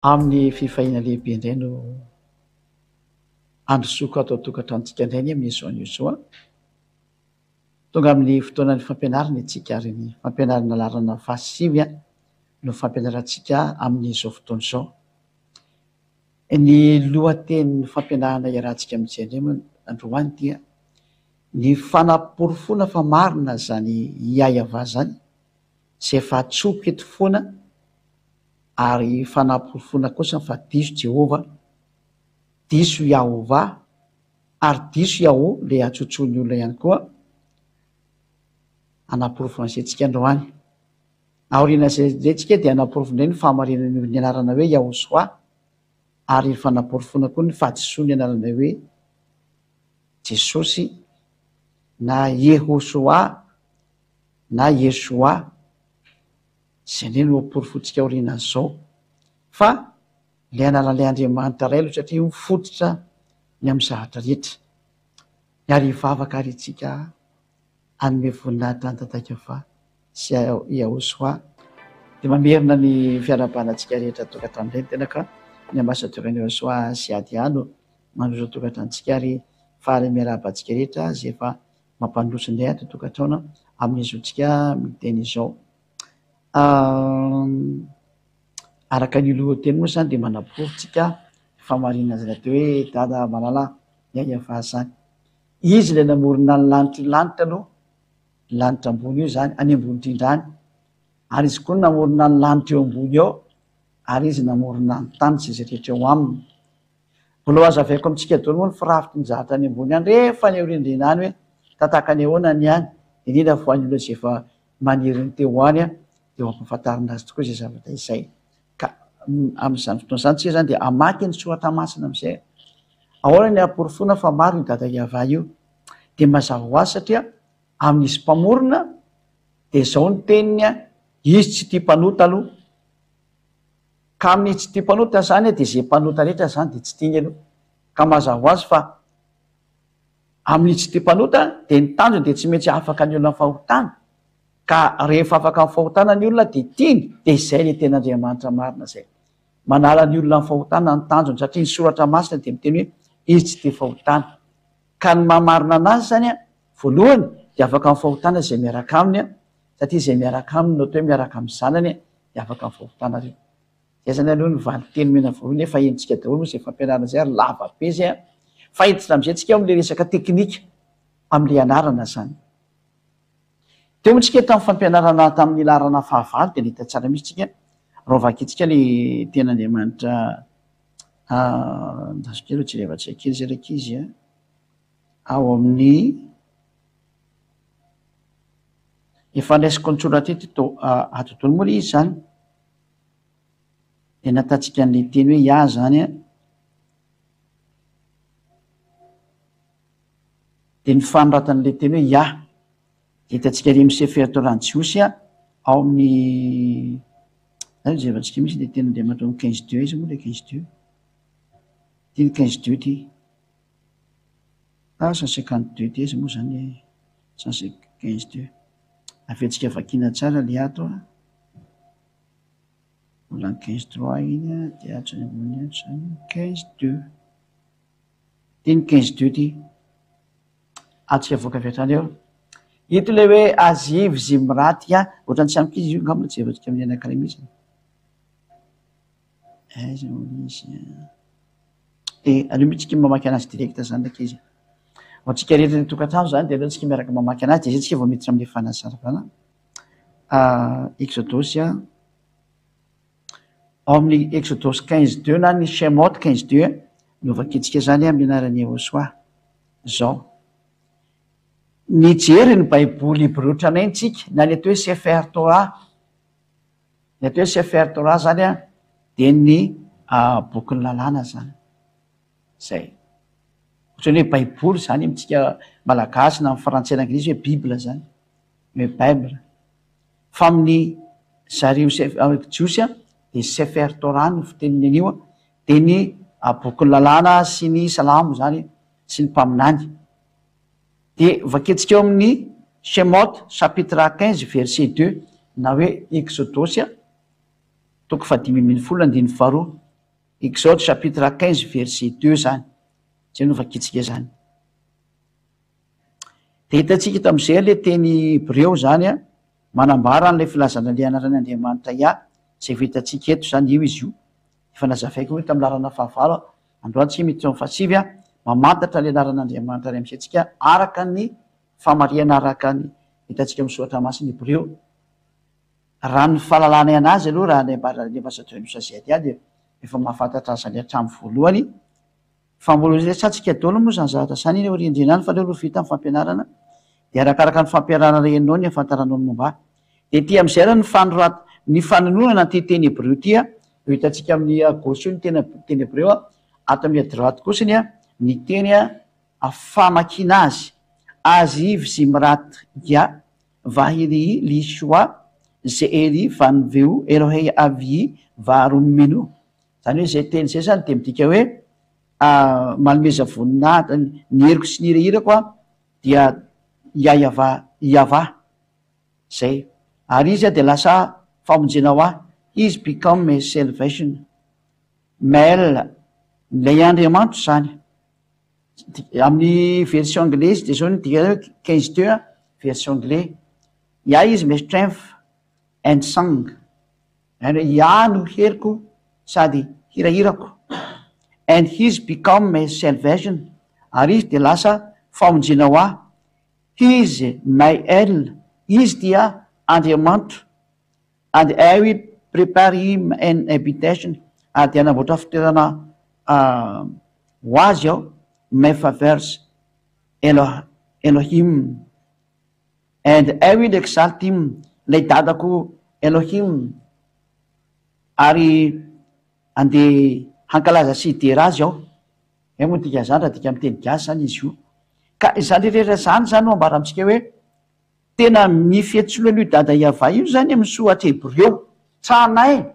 amin'ny fifahina lehibe indray no androsoko atao tokantranontsika indray ny amin'izao an'izao tonga amin'ny fotoanan'ny fampianarana itsika ary ny fampianarana larana fasivy no fampianarantsika amin'izao fotoana izao. Ny lohatenin'ny fampianarana iarahantsika amin'izay androany dia ny fanaporofona fa marina zany iayava zany sy efa tsoko eto foana ary fanaporofona kosa fa diso Jehova, diso Yahova ary diso Yahoo le atsotson'ny olona ihany koa anaporofona antsika androany. Aoriana zay tsika dia anaporofona ny fahamarinana ny anarana hoe Yahosoa ary fanaporofona koa ny fahadisoany anarana hoe Jesosy na Yehosoa na Yesoa zay ny no aporofontsika aoriana zao fa le anaran'ilay Andriamanitra iray aloha satria mifototra ny amin'ny zavatra rehetra. Ary hivavaka ary itsika anome voninahitra antantaika fa sy Yahosoa dia mamerina ny fiarabanantsika rehetra tokantrano ireny tena ka ny ambasadorany Yahosoa sy adiano mandroso tokantranontsika ary fahary miarabantsika rehetra zay efa mampandroso indray ato tokantrano amin'izontsika miteny izao. Araka ny lohateny moa zany dia manaporontsika famarinana zany atao hoe dada malala iayava zany. Izy ilay namorona ny lanitra aloha, lanitra ambony io zany any ambony indrindrany, ary izy koa namorona ny lanitra eo ambony ao, ary izy namorona ny tany sy izay rehetra eo aminy. Mbola hazavaiko amintsika daholo moa ny firafitry ny zavatra any ambony any rehefa ny aorindrina any hoe tataka ny ahoana ny any, indrindra fa ny olona izay efa maniry ny teo any dia mampahafantarina azy tokoa izay zavatra izay. Ka amin'izany fotoana izany tsika zany dia hamaky ny soratra masina amin'izay ahoana ny aporofona fa maro io dada Iava io dia mazava ho azy satria amin'izy mpamorona dia izao ny teniny izy tsy tia mpanota aloha, ka amin'izy tsy tia mpanota zany dia izay mpanota rehetra zany dia tsy tiany aloha. Ka mazava ho azy fa amin'izy tsy tia mpanota dia ny tanjony dia tsy maintsy afaka ny olona fahotana, ka rehefa afaka ny fahotana ny olona dia tiany, dia izay ilay tena Andriamanitra marina zay. Manala ny olona ny fahotana ny tanjony satria ny soratra masina dia miteny hoe izy tsy tia fahotana. Ka ny mahamarina anazy zany voalohany dia afaka ny fahotana izay miaraka aminy satria izay miaraka aminy no atao hoe miaraka amin'ny zanany dia afaka ny fahotana reo. Izay zany aloha ny valiteny mena voalohany efa hentsika daholo moa izay fampianarana izay ary lava be izay fa hiditra amin'izay tsika amin'ilay resaka teknika amin'ilay anarana zany. Teo moa tsika tamin'ny fampianarana tamin'ny larana fahavalo dia nahita tsara mihitsy tsika raha vakitsika ilay ten'Andriamanitra ndasika aloha tsy rehefa tsy kely zay raiky izy ao amin'ny efa andraisiko ny soratra eto atontolo moa izy zany dia natatsika an'ilay teny hoe ia zany dia ny fanoratan'ilay teny hoe ia hitatsika ry amin'ny sefertorany Jiosy ao amin'ny zay efa tsika misy dia tena Andriamanitra amin'ny 15:2 izy moa ilay 15:2 ty ny 15:2 ty 152 ty izy moa zany 115:2 afetsika vakina tsara le ato mbola ny 15:3 iny dia atsony ambony zany 15:2 ty ny 15:2 ty atsika voaka avy hatrany eo. Ito ilay hoe azivy zimraty ohatrany tsy amikizy io ngamba tsy evatsika amin'ny anankiray mihitsy. Aleo mihitsika mamaky anazy direkta zany ndraiky izy. Atsika rehetra ny tokantrano zany dia aleontsika miaraka mamaky anazy dia izay tsika vao miditra amin'ilay fanazavana. Exodosy ao amin'ny Exodosy 15:2 na ny Shemot 15:2 no vakitsika zany amin'ny anaran'ny Yahosoa zao. Nijery ny baiboly Hébreu tranaintsika na ny atao hoe Sefer Torah. Ny atao hoe Sefer Torah zany dia ny bokin'ny lalàna zany. Zay. Ohatrany hoe baiboly zany amintsika malagasy na amin'ny frantsay na anglisy hoe Bible zany. Hoe Bible. Fa amin'ny zareo Jiosy dia Sefer Torah no fiteniny an'io dia ny bokin'ny lalàna sy ny salamo zany sy ny mpaminany. Dia vaketsika eo amin'ny Shemot chapitre 15 verset 2 na hoe Exodosy toko 5:12. Exode chapitre 15 verset 2 zany zay novakitsika zany. De hitantsika eto am'izay le teny Hébreo zany a manambara an'lay filazana le anarany Andriamanitra zay vitantsika eto zany io izy io efa nazavaiko hoe tamin'ny larana fahavalo androantsika mety fasivy a mamantatra le anaran'Andriamanitra ray am'izay tsika araka ny famariana araka ny hitantsika misoratra masiny Hébreo. Raha ny fahalalana anazy aloha raha le masatronosa zay ady efa mahafantatra azy any hatramy voalohany fa mbola resatsika daholo moa zany zavatra zany iny rindrina any fa le aloha vita amin'ny fampianarana de arakaraka ny fampianarana renao ny afantaranao ny momba. De ty am'izay raha ny fanononana ty teny Hébreo ty a eo hitantsika amin'ny gauche ny teny Hébreo a ato amin'ny droite kosiny a ny teny a famakina azy vzimrat ya vahiri lishoa zeeri vanveo elohei avi varomino zany hoe zay teny zay zany de midika hoe malomeza voninahitra ny heriko sy ny irehirako a dia iava zay ary izy a de lasa famonjena ho a is become a salvation mail lay Andriamanitra zany amin'ny version anglaise de zao nydika hoe 15:2 version anglais ia is my strength and song ia no heriko sady hirahirako and his become my salvation ary izy de lasa famonjena ho a his my el izy dia Andriamanitra and I will prepare him an habitation ary de anamboatra fitoerana ho azy ao my favors Elohim and I will exalt him lay dadako Elohim ary ande hankalaza sy idera azy ao moa dika zany raha dika miteny gasy zany izy io ka zany rehetra zany zany no ambara amitsika hoe tena mifiatsolo io dada iava io zany misohatra Hébreo tranay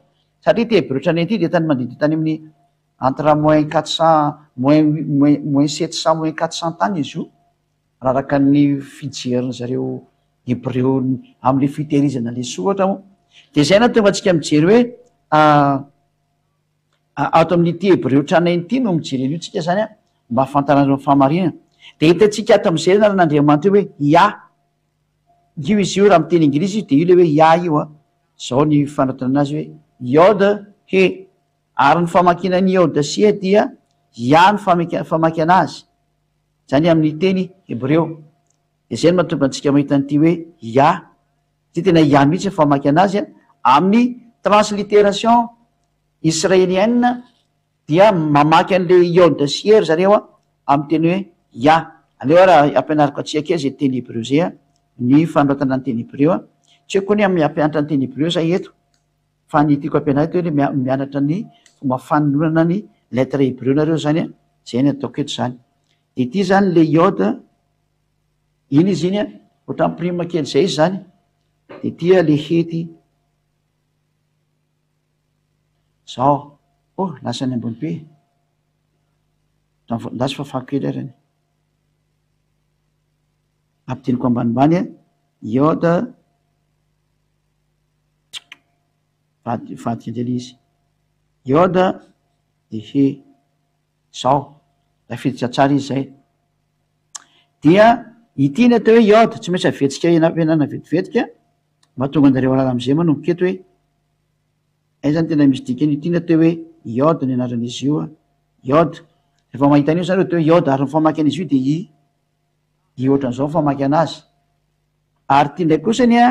satria ty Hébreo tranay ty de tany mandrindra tany amin'ny entre moins 400 moins 700 moins 400 tany izy io raha raka ny fijeriny zareo Hébreo am'le fitehirizana le sohatra mo de zay na tonga atsika mijery hoe ato amin'ity Hébreo tranay ty no mijereny io tsika zany a mba afantaran'ireo famarina de hitatsika ato am'izay anaran'Andriamanitra hoe ia io izy io raha miteny anglisy izy de io le hoe ia io a zao ny fanatana anazy hoe iode he ary ny famakina ny iode sia dia ia ny famaky anazy zany amin'ny teny Hébreo de zay no mahatonga antsika mahita an'ity hoe ia ty tena ia mihitsy famaky anazy a amin'ny transliteration israélienne dia mamaky an'le iode sia zareo a amin'ny teny hoe ia aleo raha ampianariko atsika zay teny Hébreo zay a ny fanoratana ny teny Hébreo a tsy hoe koa ny amin'ny ampianatra ny teny Hébreo zay eto fa ny tiako ampianary to hoe mianatra ny fomba fanononana ny lettre Hébreo nareo zany a zay ny ataoko eto zany de ty zany le iode iny izy iny a ohatra prime kely zay izy zany de tia le hety zao lasa ny ambony be ndasy fafako kely arany ampitiniko ambanimbany a iode vadika andrely izy iode de he zao lafiditra tsara izy zay dia ity ny atao hoe iode tsy maintsy avetsika ampianarana vetivetika mba tonga andareo alala am'izay manomboka eto hoe ay zany tena misy dikany ity ny atao hoe iode ny anaran'izy io a iode rehefa mahitan'io zany atao hoe iode ary nyfamaky an'izy io de i ohatran'izao famaky anazy ary ty ndray kosany a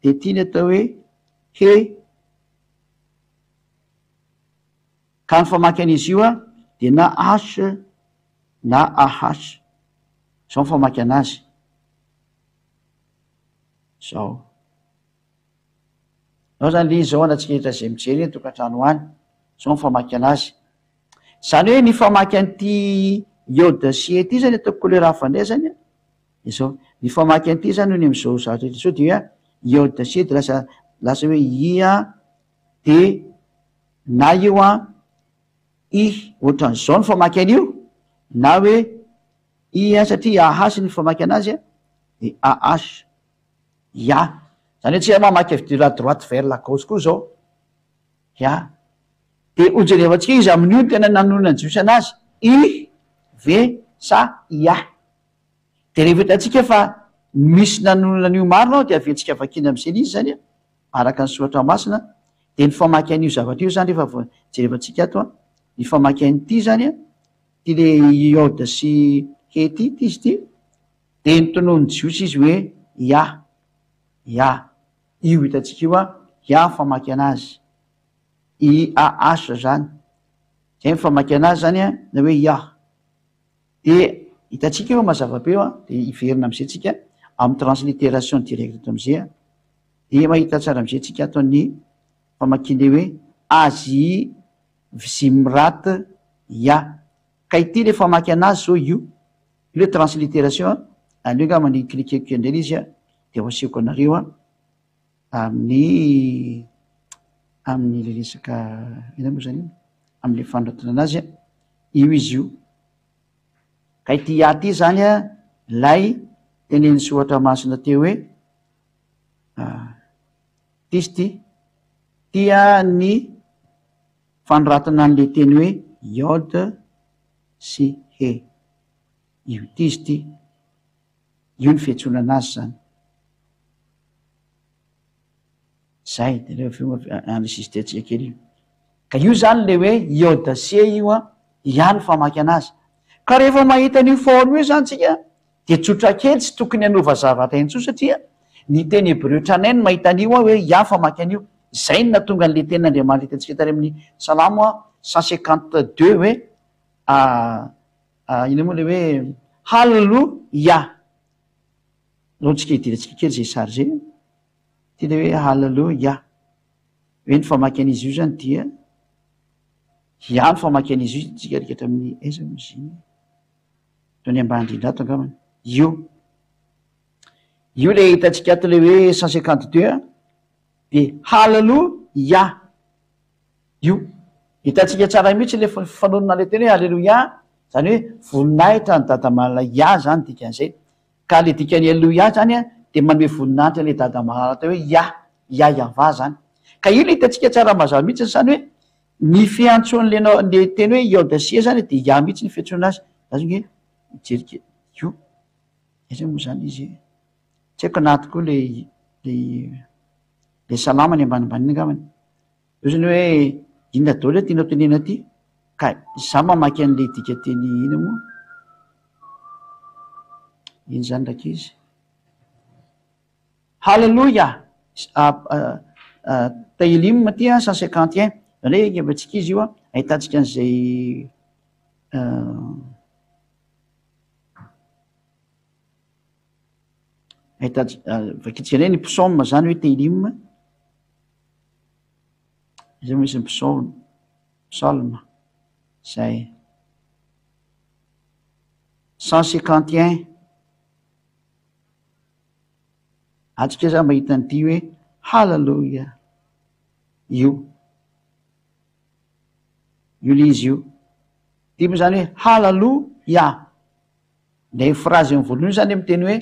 de ty ny atao hoe he ka ny famaky an'izy io a de na h na ah zao nyfamaky anazy zao zany le izy zao anatsika etra zay mijery ny tokantrano any zao nyfamaky anazy zany hoe ny famaky an'ity iode sia ty zany ataoko kolera hafa ndray zany a izao ny famaky an'ity zany ny am'izao zavatra etra zao dia iode sia de lasa hoe ia de na io a i ohatran'izao ny famaky an'io na hoe i a satria ahasy ny famaky anazy a de ah ia zany hoe tsy mamaky avy de la droite vers la gauche koa zao ia de hojerevantsika izy amin'io tena nanonana jiosy anazy ve sa ia de rehefa hitantsika fa misy nanonanan'io maronao de aventsika vakina am'izany izy zany araka ny soratra masina de ny famaky an'io zavatra io zany rehefa jerevantsika ato ny famaky an'ity zany ty le iode sy hety ty izy ty de nytonony jiosy izy hoe ia io hitantsika io ia famaky anazy iasa zany zay mifamaky anazy zany na hoe ia de hitantsika eo mazava-be eo de iverina am'izay tsika amin'ny transliteration direct am'izay de mahita tsara am'izay tsika ato ny famakile hoe azy zimrat ia ka ity le famaky anazy zao io le transliteration aleo nga many klikeko indray izy de hoasiko anareo amin'ny le resaka ina moa zany am'le fandratona anazy io izy io ka ity ia ty zany lay teneny sohatra masina teo hoe tisy ty tia ny fanoratana an'le teny hoe iode sy he io ty izy ty io ny fiantsona anazy zany zay de leanlesistetsika kely io ka io zany le hoe iode sy io ia ny famaky anazy ka rehefa mahita n'io forme io zany tsika de tsotra kely tsy tokony anova zavatra intso satria ny teny hebreu tranainy mahita an'io hoe ia famaky an'io zay ny natonga an'le ten'andriamanitra hitantsika tary amin'ny salamo 152 hoe ina moa le hoe halleluia loatsika hidirantsika kely zay sary zay ty le hoe halleluia hoe ny famaky an'izy io zany dia ia ny famaky an'izy io tsika rikatra amin'ny aiza moziny to ny ambandrindra ato angamany io le hitantsika ato le hoe 152 de halleluia io hitantsika tsara mihitsy le fanonona le teny hoe halleluia zany hoe voninahitra ny dadamalala ia zany dikan'izay ka le dikany alleluia zany de manome voninahitra le dadamalala teo hoe iava zany ka io le hitantsika tsara mazava mihitsy zany hoe ny fiantson'le teny hoe iode zany de ia mihitsy ny fiantsona azy zany hoe mijerika io iza moa zany izy tsy haiko anaty koa le salama ny ambanimbaniny angamany io zany hoe inona daoly tianao tenena ty ka za mamaky an'le dika teny ina moa iny zany ndraky izy halleluia tailime ty 151 zany hoe evatsika izy io ahitantsika an'izay vakitsika ndray ny psaume zany hoe tailime zay misy ny psalme zay 151 atsika za mahita nyity hoe halleluia io le izy io ty moa zany hoe halleluia le phrase ny voalohany zany amiteny hoe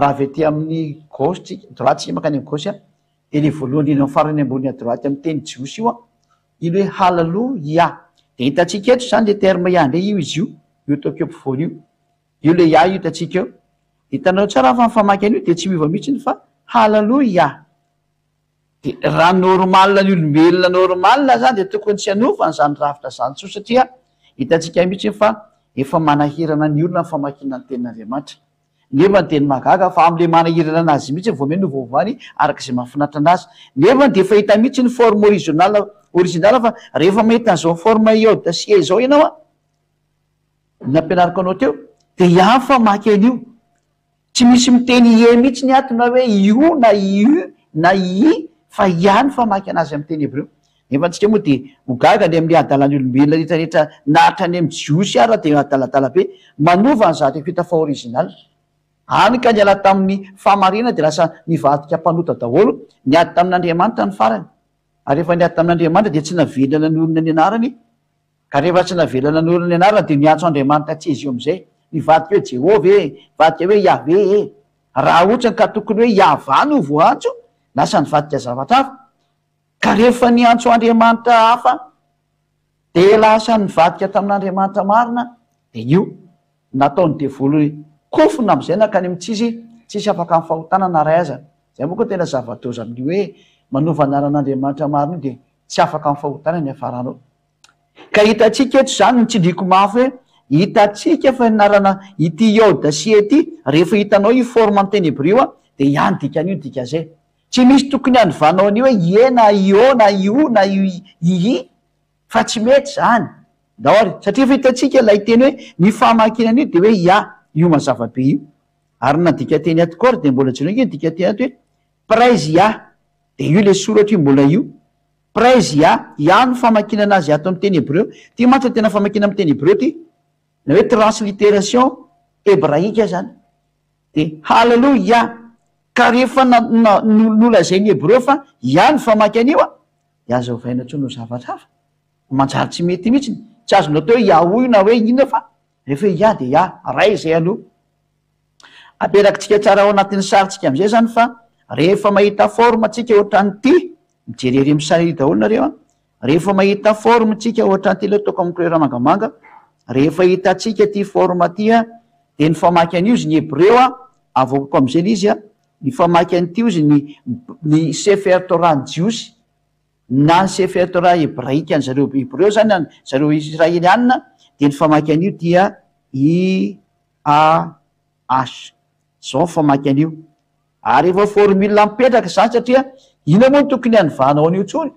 raha avy aty amin'ny gauche tsika droite tsika makany amin'ny gauche de le voalohany iny farany ambony droite amy teny jiosy io ilo hoe halleluia de hitantsika eto zany le terme ia ndray io izy io taoko eo ampovoany io le ia io hitantsika eo hitanao tsara fa mifamaky an'io de tsy miova mihitsiny fa halleluia de raha normal ny olombelona normal zany de tokony tsy anova nyzany rafitra zany tso satria hitantsika mihitsy fa efa manahirana ny olona ny famakina ny tenin'andriamanitra nefa ny teny magaga fa am'le manahirana anazy mihitsy vomeny novaovany arak'izay mahafinatra anazy nefa de efa hita mihitsy ny forme original fa rehefa mahita an'izao forme iode sy zao ianao nampianariko anao teo de ia famaky an'io tsy misy miteny ie mihitsy ny atona hoe io na i na i fa ihany famaky anazy amy teny hebreo nefa antsika moa de mogaga ny amin'ny adalany olombelona rehetrarehetra nahatrany amy jiosy ara de adaladala be manova ny zatra fita fa original any ka niala tamin'ny famarina de lasa nivadika mpanota daholo niady tamin'andriamanitra ny farany ary rehefa niady tamin'andriamanitra de tsy navelana ny olona ny anarany ka rehefa tsy navelana ny olona ny anarany de niantso andriamanitra tsy izy io am'izay nivadika hoe jehova vadika hoe iave raha ohatrany ka tokony hoe iava no voantso lasa nivadika zavatra hafa ka rehefa niantso andriamanitra hafa de lasa nyvadika tamin'andriamanitra marina de io nataony devolo kofona am'izay nakany amy tsisy afaka ny fahotanana ray aza zay moa koa tena zava-doza amin'ny hoe manova anaran'andriamanitra marina io de tsy afaka ny fahotana ny afaranao ka hitatsika eto zany ny tsindriko mafy hoe hitatsika fa narana ity iaodasia ity rehefa hitanao io forme amin'ny teny hebreo a de ihany dikan'io dika zay tsy misy tokony andovanao an'io hoe iena io na io na ii fa tsy mety zany daory satria fa hitatsika lay teny hoe ny fahamakinan'io de hoe ia io mazavabe io ary na dika teny atokory de mbola jeno io dika teny ato hoe praise ia de io le soratra io mbola io praise ia no famakinana azy ato amin'ny teny hebreo ty matra tena famakina amin'ny teny hebreo ty na hoe transliteration hebraika zany de halleloia ka rehefa nolazainy hebreo fa ia ny famaky an'io a de aza ovaina tso no zavatra hafa manjary tsy mety mihitsiny tsy azonao teo hoe iaoio na hoe inona fa rehefa ia de ia ray zay aloha aperakitsika tsara ao anatin'ny saritsika am'izay zany fa rehefa mahita forme tsika ohatrany ty mijerery misary daholo nareo a rehefa mahita forme tsika ohatrany ty le ataoko amy couleur mangamanga rehefa hitatsika ty forme ty a de ny famaky an'io zy ny hebreo a avokako am'izay l izy a ny famaky an'tyo zy ny sefer torah ny jiosy na ny sefer torah hebraika any zareo hebreo zany any zareo israelianina de ny famaky an'io dia IAH zao famaky an'io ary efa formule mipetraka zany satria ina moa no tokony anyvanao an'io tsony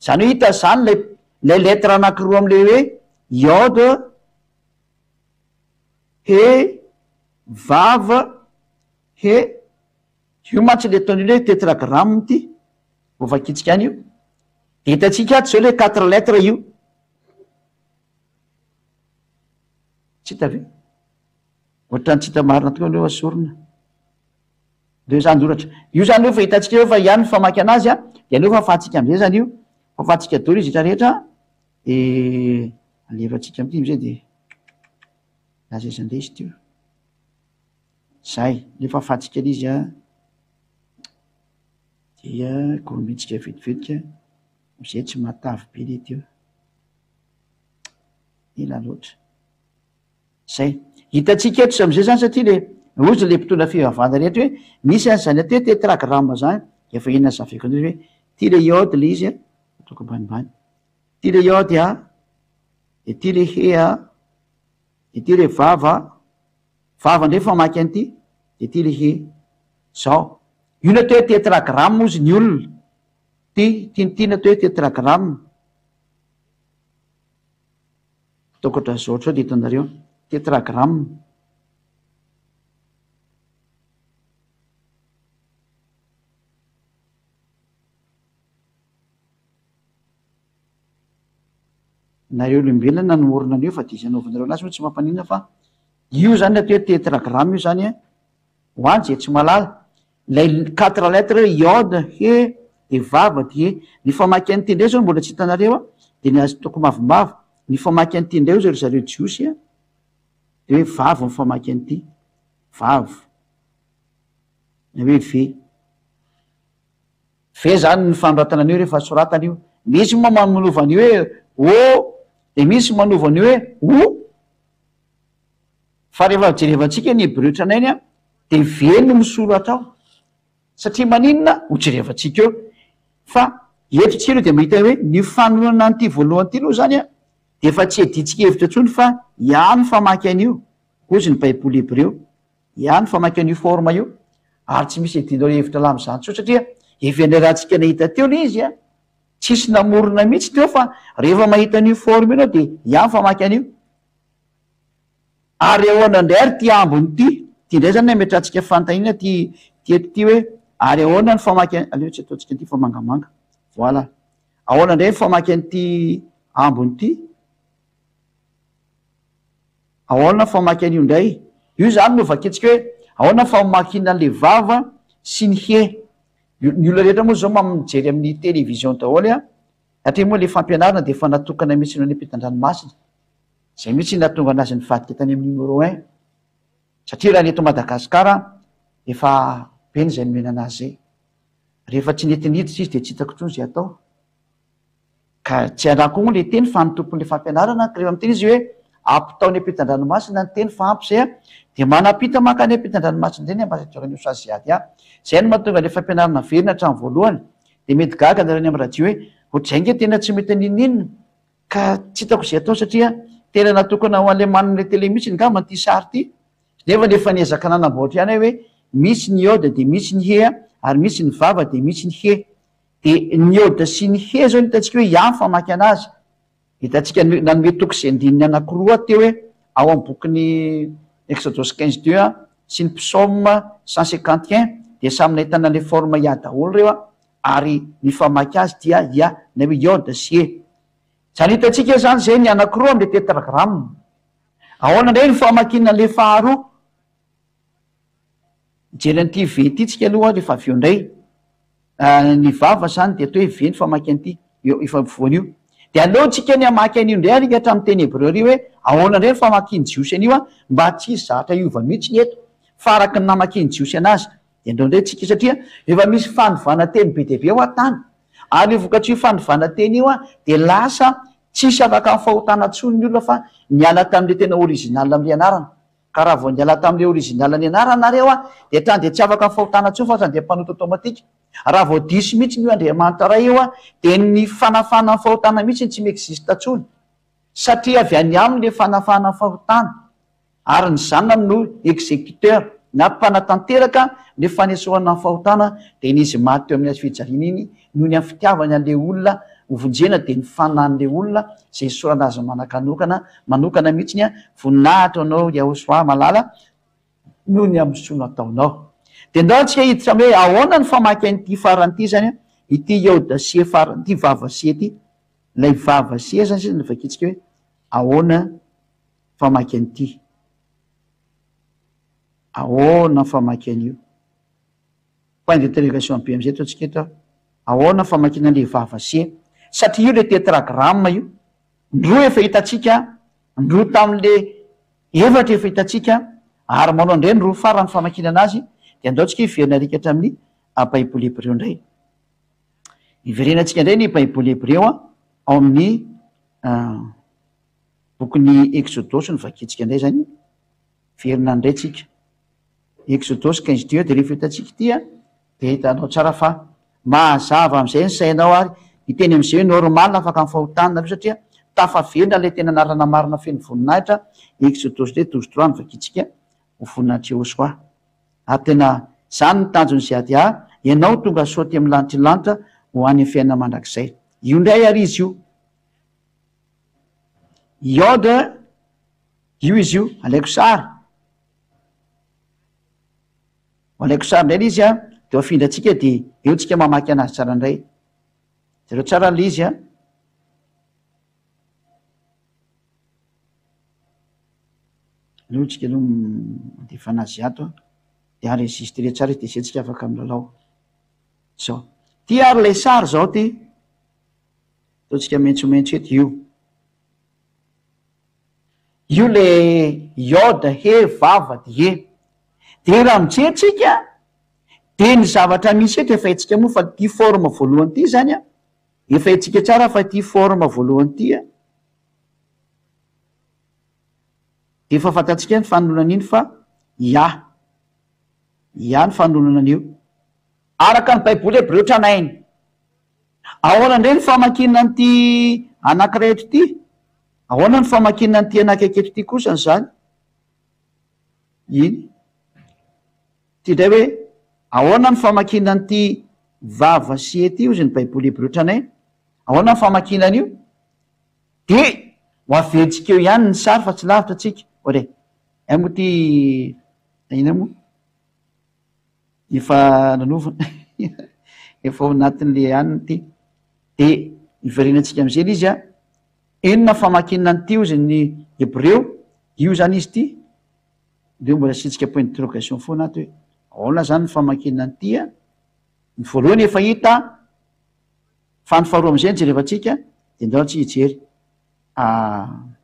zany hoe hita zany lay lettre anakiroa am'le hoe iode he vava he io mantsy le taon'io hoe tetragramme ty vovakitsika any io de hitatsika ato zao le 4 lettre io tsy hita ve ohatrany tsy hita marina tokoa leo asorona de zany zoratra io zany io fa hitatsika eo fa ihany famaky anazy a de aneo fa afahantsika am'izay zany io fafahantsika dolo izy rehetrarehetra de alevatsika am'ty am'izay de lazazandray izy teo zay lefa afahantsika lizy a dia komitsika vetivetika am'izay tsy matavy be le teo ela loatra zay hitatsika eto am'izay zany satria le ozy le mpitona fivavahana rehetra hoe misy anyzany ato hoe tetragramme zany efa inona zaveko andreo hoe ty le iode le izy a ataoko ambanimbany ty le iode a de ty le he a de ty le vava ndray famaky an'ity de ty le he zao io na to hoe tetragramme ozy ny olona ty na to hoe tetragramme ataoko oatra zao oatra de hitanareo tetragramme nareo olombelona nomorona an'io fa dizy anaovanareo anazy moa tsy mampanina fa io zany atao hoe tetragramme io zany a hoany zay tsy malala lay 4 lettre iode he de vava de he ny famaky an'ity ndray zao mbola tsy hitanareo a de ny azo toko mavomavo ny famaky an'ity ndray zay ry zareo jiosy a de hoe vava ny famaky an'ity vava na hoe ve zany ny fanoratana an'io rehefa soratana io misy moa manolovany hoe o de misy manovany hoe o fa rehefa jerevantsika ny hebreo tranainy a de ve no misoratra ao satria maninona hojerevantsika eo fa etotsika aloha de mahita hoe ny fanonana an'ity voalohany ty loha zany a de efa tsy editsika hevitra ntsony fa ihany famaky an'io ozy ny baiboly hebreo ihany famaky an'io forme io ary tsy misy edinao hevitra lam'zany tso satria evianerahantsika nahita teo le izy a tsisy namorona mihitsy teo fa rehefa mahita an'io forme anao de ihany famaky an'io ary ahoana ndray ary ty ambony ty ndray zany nametrahantsika fantanina ty eto ty hoe ary ahoana ny famaky aleo tsy ataontsika ty fa mangamanga voila ahoana ndray famaky an'ty ambony ty ahoana famaky an'io ndray io zany no vaketsika hoe ahoana famakina an'le vava sy ny he ny olona rehetra moa zao mamijery amin'ny télévision daholy a satria moa le fampianarana de efa natokana mihitsy no any ampitan-dranomasina zay mihitsy natonga anazy ny vadika tany amin'ny numéro 1 satria raha ny eto madagasikara efa beny zay nomena anazy zay rehefa tsy netiniditra izy de tsy hitako tsony zay atao ka tsy arako moa le teny fa ny tompon'le fampianarana ka rehefa miteny izy hoe ampitaony ampitan-dranomasina ny teny fa ampy zay a de manapita maka ny ampitan-dranomasina teny ambasatoranyosasiady a zay no mahatonga le fampianarana verina hatrany voalohany de mety gaga nareny amy radio hoe ohatr'zay nge tena tsy mety aninon'inona ka tsy hitako zay atao satria tena natokana ho an'le manan'le tele mihitsy ngamba ty sary ty nefa lefa niezaka nanamboatra ihany hoe misy ny ode de misy ny he a ary misy ny vava de misy ny he de ny ode sy ny he zao nitatsika hoe ihany famaky anazy hitatsika nanome toko zay andininy anakiroa teo hoe ao am bokyny exodus 15:2 a sy ny psaume 151 de samy nahitana le forme ia daholo reo a ary ny famaky azy dia ia na hoe iode sy he zany hitatsika zany zay ny anakiroa amle tetragramme ahoana ndray ny famakina le faharoa jelan'ity ve ty tsika aloha rehefa aveo indray ny vava zany de atao hoe ve ny famaky an'ity efa voan'io de aleotsika ny amaky an'io ndray arika hatramin'ny teny hebreo ry hoe ahoana ndray ny famakiny jiosy an'io a mba tsy zatra iova mihitsy ny eto fa araky ny namakiny jiosy anazy de andreo ndray tsika satria efa misy fandovana teny be de be ao an-tany ary io vokatry io fandovana teny io a de lasa tsisy afaka ny fahotana tsony ny olona fa niala tam'le tena original amle anarana ka raha vao niala tam'le original ny anarana nareo a de trany de tsy afaka ny fahotana tsony fa trany de mpanota automatika raha vao diso mihitsy ny andriamanitra ray io a de ny fanafana ny fahotana mihitsy ny tsy miexista tsony satria avy any am'le fanafana ny fahotana ary ny zanona no exécuteur na mpanatanteraka le fanesoana ny fahotana de nizy maty teo amin'ny azy fijariana iny noho ny amin'ny fitiavany an'le olona ovonjena de ny fanan'le olona zay sorana azy manokana mihitsiny a voninahitra anao iahosoa malala noho ny amin'ny sono ataonao de ndao tsika hiditra amy hoe ahoana ny famaky an'ity faran'ity zany a ity iode faran'ity vavasie ty lay vavasie zany sisa navakitsika hoe ahoana famaky an'ity ahoana famaky an'io point d'interrogation be amizay ataotsika eto ahoana famakina an'le vavasie satria io le tetragramme io ndroa efa hitatsika ndroa tam'le efatra efa hitatsika ary manao ndray ndroa farany famakina anazy de andaotsika hiverina arika hatramin'ny baiboly hebreo indray iverenatsika indray ny baiboly hebreo a ao amin'ny bokyny exodus no vakitsika indray zany verina ndray tsika exodus 15:2 de rehefa hitatsika tya de hitanao tsara fa mahazava am'izay ny sainao ary hiteny am'izay hoe normal afaka ny fahotana aloha satria tafaverina le tena anarana marina feno voninahitra exodus de 12:3 ny vakitsika ho voninahitra ehosoa ary tena zany ny tanjony zay ady ianao tonga saoty amy lanitry ho any fiaina mandrakizay io ndray ary izy io iode io izy io alaiko sary alaiko sary ndray le izy a de afindratsika de eo tsika mamaky anazy tsara indray zareo tsara le izy a aleo tsika aloha mandefa anazy ato de enregistre tsara izy de zay tsika afaka amilalao zao ty ary lay sary zao ty ataotsika maintsomaintso eto io le iode he vava de raha mijeritsika de ny zavatra misy eto efa hitsika moa fa ty forme voalohany ty zany a efa hitsika tsara fa ty forme voalohany ty a de efa fantatsika ny fanonan'iny fa ia ny fanonanan'io araka ny baiboly hebreo tranainy ahoana ndray ny famakina n'ty anakiray eto ty ahoana ny famakina n'ty anakaiky eto ty kosany zany iny ty ndray hoe ahoana ny famakina n'ty vavasie ty io zay ny baiboly hebreo tranainy ahoana ny famakinan'io de ho averitsika eo ihany ny sary fa tsy lavitra tsika ore moa ty ina moa efa nanovana efa ao anatin'le aniny ty de iverenatsika am'izay l izy a enona famakina n'ty io zay ny hebreo io zany izy ty leo mbola sitsika point d'interrogation foana ato hoe ahoana zany ny famakina n'ty a ny voalohany efa hita fa ny faharoa am'izay ny jerefatsika de ndao tsy hijery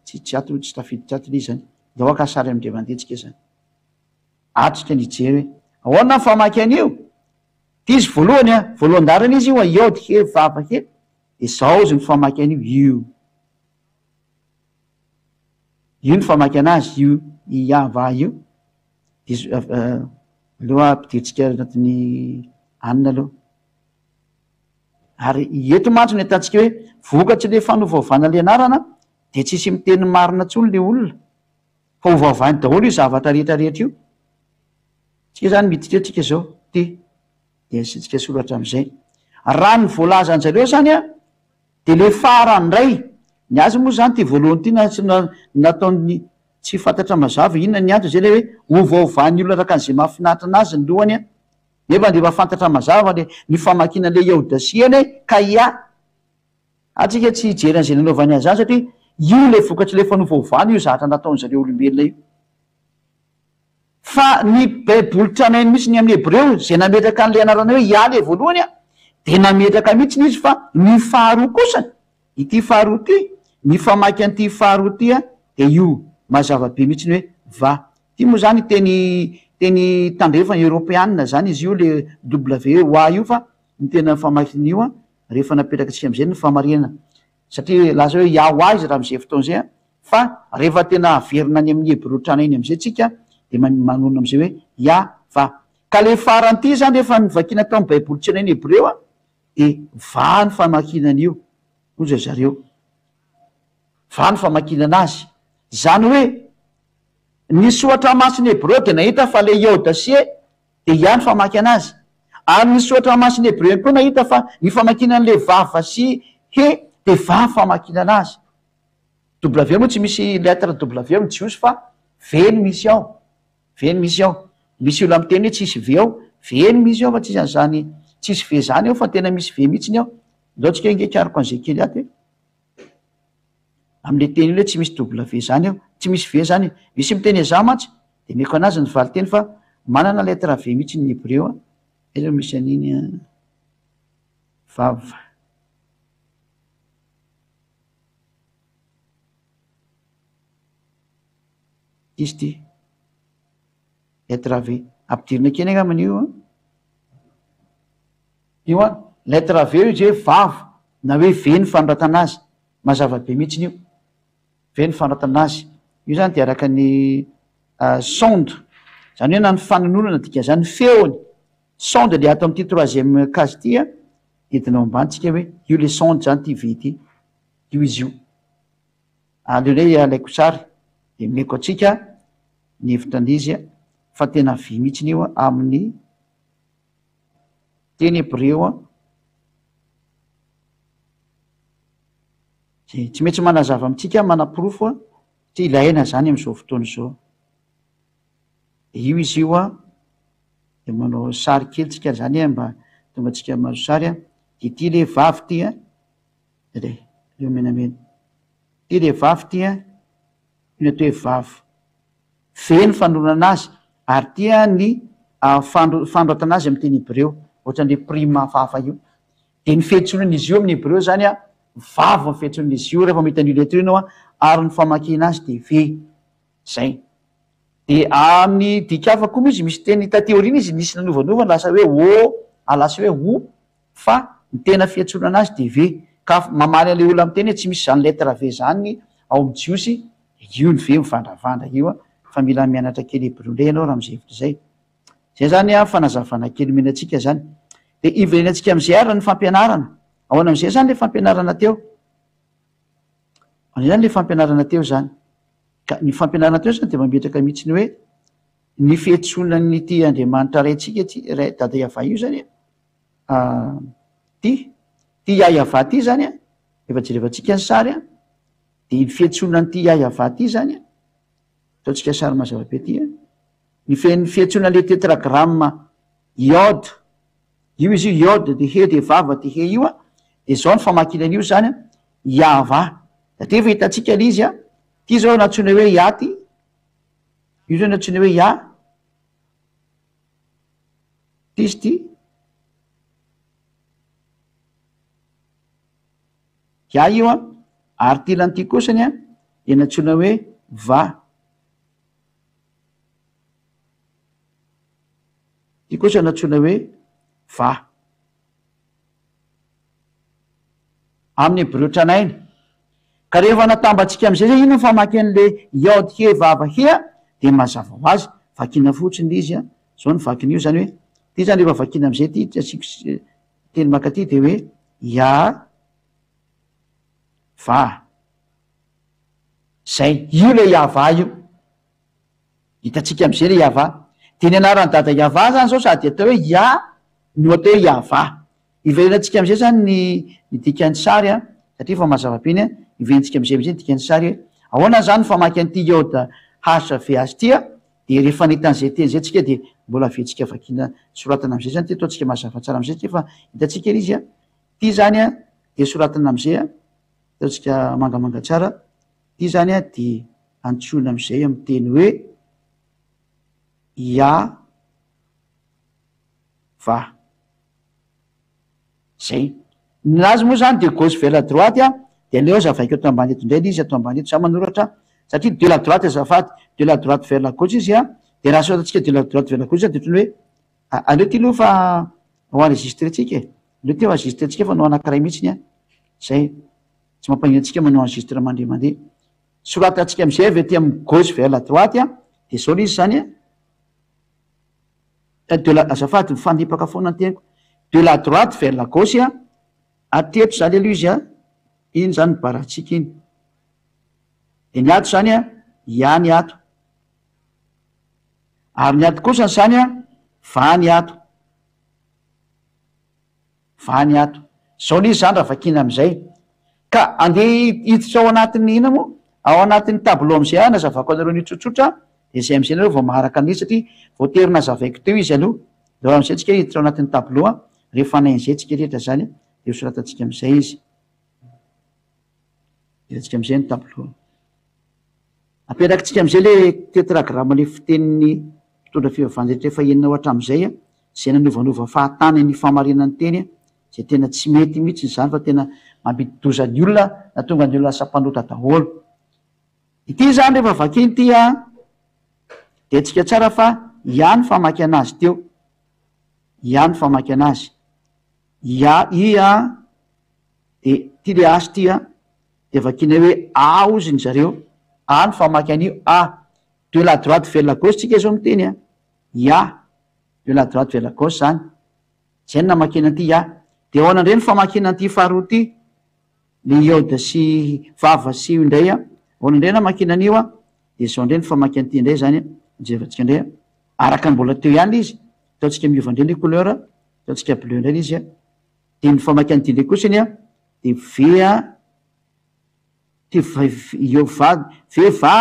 tsy ato tsy tafiditra ato le izy zany dao aka sary amindre mandetsika zany atrika nijery hoe ahoana ny famaky an'io ty izy voalohany a voalohan-darana izy io a iode he vava he de zao izy ny famaky an'io io ny famaky anazy io iava io aloha ampidiritsika anatin'ny anina aloha ary eto mantsy ny atantsika hoe vokatry le fanovaovana le anarana de tsisy miteny marina tsony le olona fa hovaovany daholo io zavatra rehetrarehetra io tsika zany miditretrika zao ty de sitsika soratra am'izay raha ny voalazan'zareo zany a de le farandray ny azy moa zany ty voalohany ty nataony tsy fantatra mazava inona ny antony zay le hoe hovaovan'ny olona araka an'izay mahafinaritra anazy ny lohany a nefa de mahafantatra mazava le ny famakina le iaodasiany ka ia atsika tsy hijeran'zay nanaovany azy zany satria io le vokatry le fanovaovany io zatra nataon'zareo olombelona io fa ny baiboly tranainy mihitsy ny amin'ny hebreo zay nametraka an'le anarana hoe ia le voalohany a de nametraka mihitsy izy fa ny faharoa kosany ity faharoa ty ny famaky an'ity faharoa ty a de io mazavabe mihitsy ny hoe va ty moa zany teny tandrefa europeanina zany izy io le WOA io fa ny tena famakin'io a rehefa napetraka atsika am'izay ny famarinana satria laza hoe iahoa izy raha am'izay fotoan'zay a fa rehefa tena averina any amin'ny hebreo tranainy am'izay tsika de manona am'izay hoe ia va ka le faran'ity zany rehefa nivakina tao amy baiboly tsenainy hebreo a de va ny famakinan'io oza zareo va ny famakinana azy zany hoe ny soatra masiny hebreo de nahita fa le iaodasie de ia ny famaky anazy ary ny soatra masiny hebreo koa nahita fa ny famakinan'le vava sy he de va famakinana azy w moa tsy misy lettre w ny jiosy fa veny misy ao veny misy ao misy olo am'teny hoe tsisy ve ao veny misy ao fa tsisy an'zany tsisy ve zany ao fa tena misy ve mihitsiny ao laotsika ingekariko an'izay kely aty am'le teny io hoe tsy misy w zany ao tsy misy ve zany misy miteny aza mantsy de meko anazy ny vali teny fa manana lettre ve mihitsy ny hebreo a eza misy an'iny vava izy ty lettre v ampidirina keny angaman'io a io a lettre v io zay vava na hoe ve ny fanoratana azy mazavabe mihitsiny io ve ny fanoratana azy io zany de araka ny sonde zany hoe na ny fanononana dika zany feony sonde le ato am'ty troisième case ty a entinao ambanitsika hoe io le sonde zany ty ve ty io izy io aleonay alaiko sary de meko atsika ny hevitra an'izy a fa tena vy mihitsiny io a amin'ny teny hebreo a zay tsy mety manazava amitsika manam-porofo a ty ilaina zany am'izao fotoana zao de io izy io a de manao sary kely tsika zany a mba tonga atsika mazo sary a de ty le vavy ty a re leo menamena ty le vavy ty a io natao hoe vavy ve ny fanoronana azy ary tya ny fandroatana azy am'teny hebreo ohatran'le prima vava io de ny fihetsonan'izy io amin'ny hebreo zany a vava ny fihetsonan'izy io rehefa mitan'io letra io anao a ary ny famakina azy de ve zay de amin'ny dikafa koa moa izy misy teny tateorina izy nisy nanovanova lasa hoe o lasa hoe o fa ny tena fihetsonana azy de ve ka mamaly an'le olo am'teny hoe tsy misy zany lettre ve zany ao am' jiosy io ny ve mivandravandra io a fa mila mianatra kely hebreo ndray ianao raha am'izay hevitra zay zany a fanazavana kely menatsika zany de iverenantsika am'izay ara ny fampianarana ahoana am'izay zany le fampianarana teo zany le fampianarana teo zany ka ny fampianarana teo zany de mametraka mihitsy ny hoe ny fihetsonany ty andriamanitra raintsika ty ray dada iava io zany a ty iaiava ty zany a efa jerevantsika ny sary a de ny fihetsonany ty iaiava ty zany a ataotsika sary mazavabe ty a ny fihetsona le tetragramme iode io izy io iode de he de vava de he io a de zao ny famakinan'io zany a iava satria efa hitatsika le izy a ty zao natsona hoe ia ty io zao natsona hoe ia ty izy ty ia io a ary ty ilanyity kosany a de natsona hoe va ty kosa natsona hoe va amin'ny briotranaina ka rehefa natambatsika am'izay zay ino famaky an'le iod he vava hea de mazava ho azy vakina fotsiny izy a zao ny vakin'io zany hoe ty zany rehefa vakina am'izay ty asiko teny maka ty de hoe ya va zay io le iava io hitatsika am'izay le iava de ny anarany dada iava zany zao sady atao hoe ia no atao hoe iava iverenatsika am'izay zany ny dikany sary a satria fa mazava-piny a iventsika am'izay am'izay dikany sary hoe ahoana zany famaky an'ity iode hv azy tya de rehefa nitan'izay teny zay tsika de mbola avetsika vakina soratana am'izay zany ty ataotsika mazava tsara am'izay ty fa hitatsika ry izy a ty zany a de soratana am'izay a ataotsika mangamanga tsara ty zany a de antsoina am'izay amy teny hoe ia va zay nazy moa zany de gauche vers la droite a de aleo zavaiko ato ambany eto indray le izy ato ambany eto sa manoratra satria de la droite azafady de la droite vers la gauche izy a de raha soratantsika de la droite vers la gauche de otrany hoe aleo ty aloha fa ho enregistretsika e aleo ty ho enregistretsika fa no anankiray mihitsiny a zay tsy mampagnino atsika manao enregistre mandeha soratatsika am'izay avy aty amy gauche vers la droite a de zao le izy zany a de la azafady mifandipaka foana ny teniko de la droite vers la gauche a ateto zany aloha izy a iny zany baratsika iny de ny ato zany a ia ny ato ary ny ato kosany zany a va ny ato zao le izy zany raha vakina am'izay ka andeha hiditra ao anatin'ny ina moa ao anatin'ny tableau am'izay a nazavako anareo ny tsotsotra de zay am'izay nareo vao maharaka an'izy satria voaterina zavaiko teo izy aloha de ao am'izay tsika hiditra ao anatin'ny tableau a rehefa nain'izay tsika rehetra zany de hosoratatsika am'izay izy iratsika am'izay ny tableau aperakitsika am'izay le tetragrama le fitenin'ny mpitondra fivavahana efa enina ohatra am'izay a zay nanovanova fahatany ny famarinany teny a zay tena tsy mety mihitsy zany fa tena mampididozany olona na tonga ny olona sampanota daholo ity zany rehefa vakiny ty a de tsika tsara fa ihany famaky anazy teo ihany famaky anazy ia de ty le asy ty a de vakina hoe a oziny zareo a ny famaky an'io a de la droite vers la gauche tsika zao miteny a ia de la droite vers la gauche zany zay ny namakina an'ity ia de ahoana indray ny famakina an'ity faharoa ty le iode sy vava sy io indray a ahoana indray namakina an'io a de zao indray ny famaky an'ity indray zany jevatsika indray a araka ny mbola teo ihany le izy ataotsika miova indray le couleur ataotsika bleu indray le izy a de ny famaky an'ity ndray kosany a de vea ty io va ve va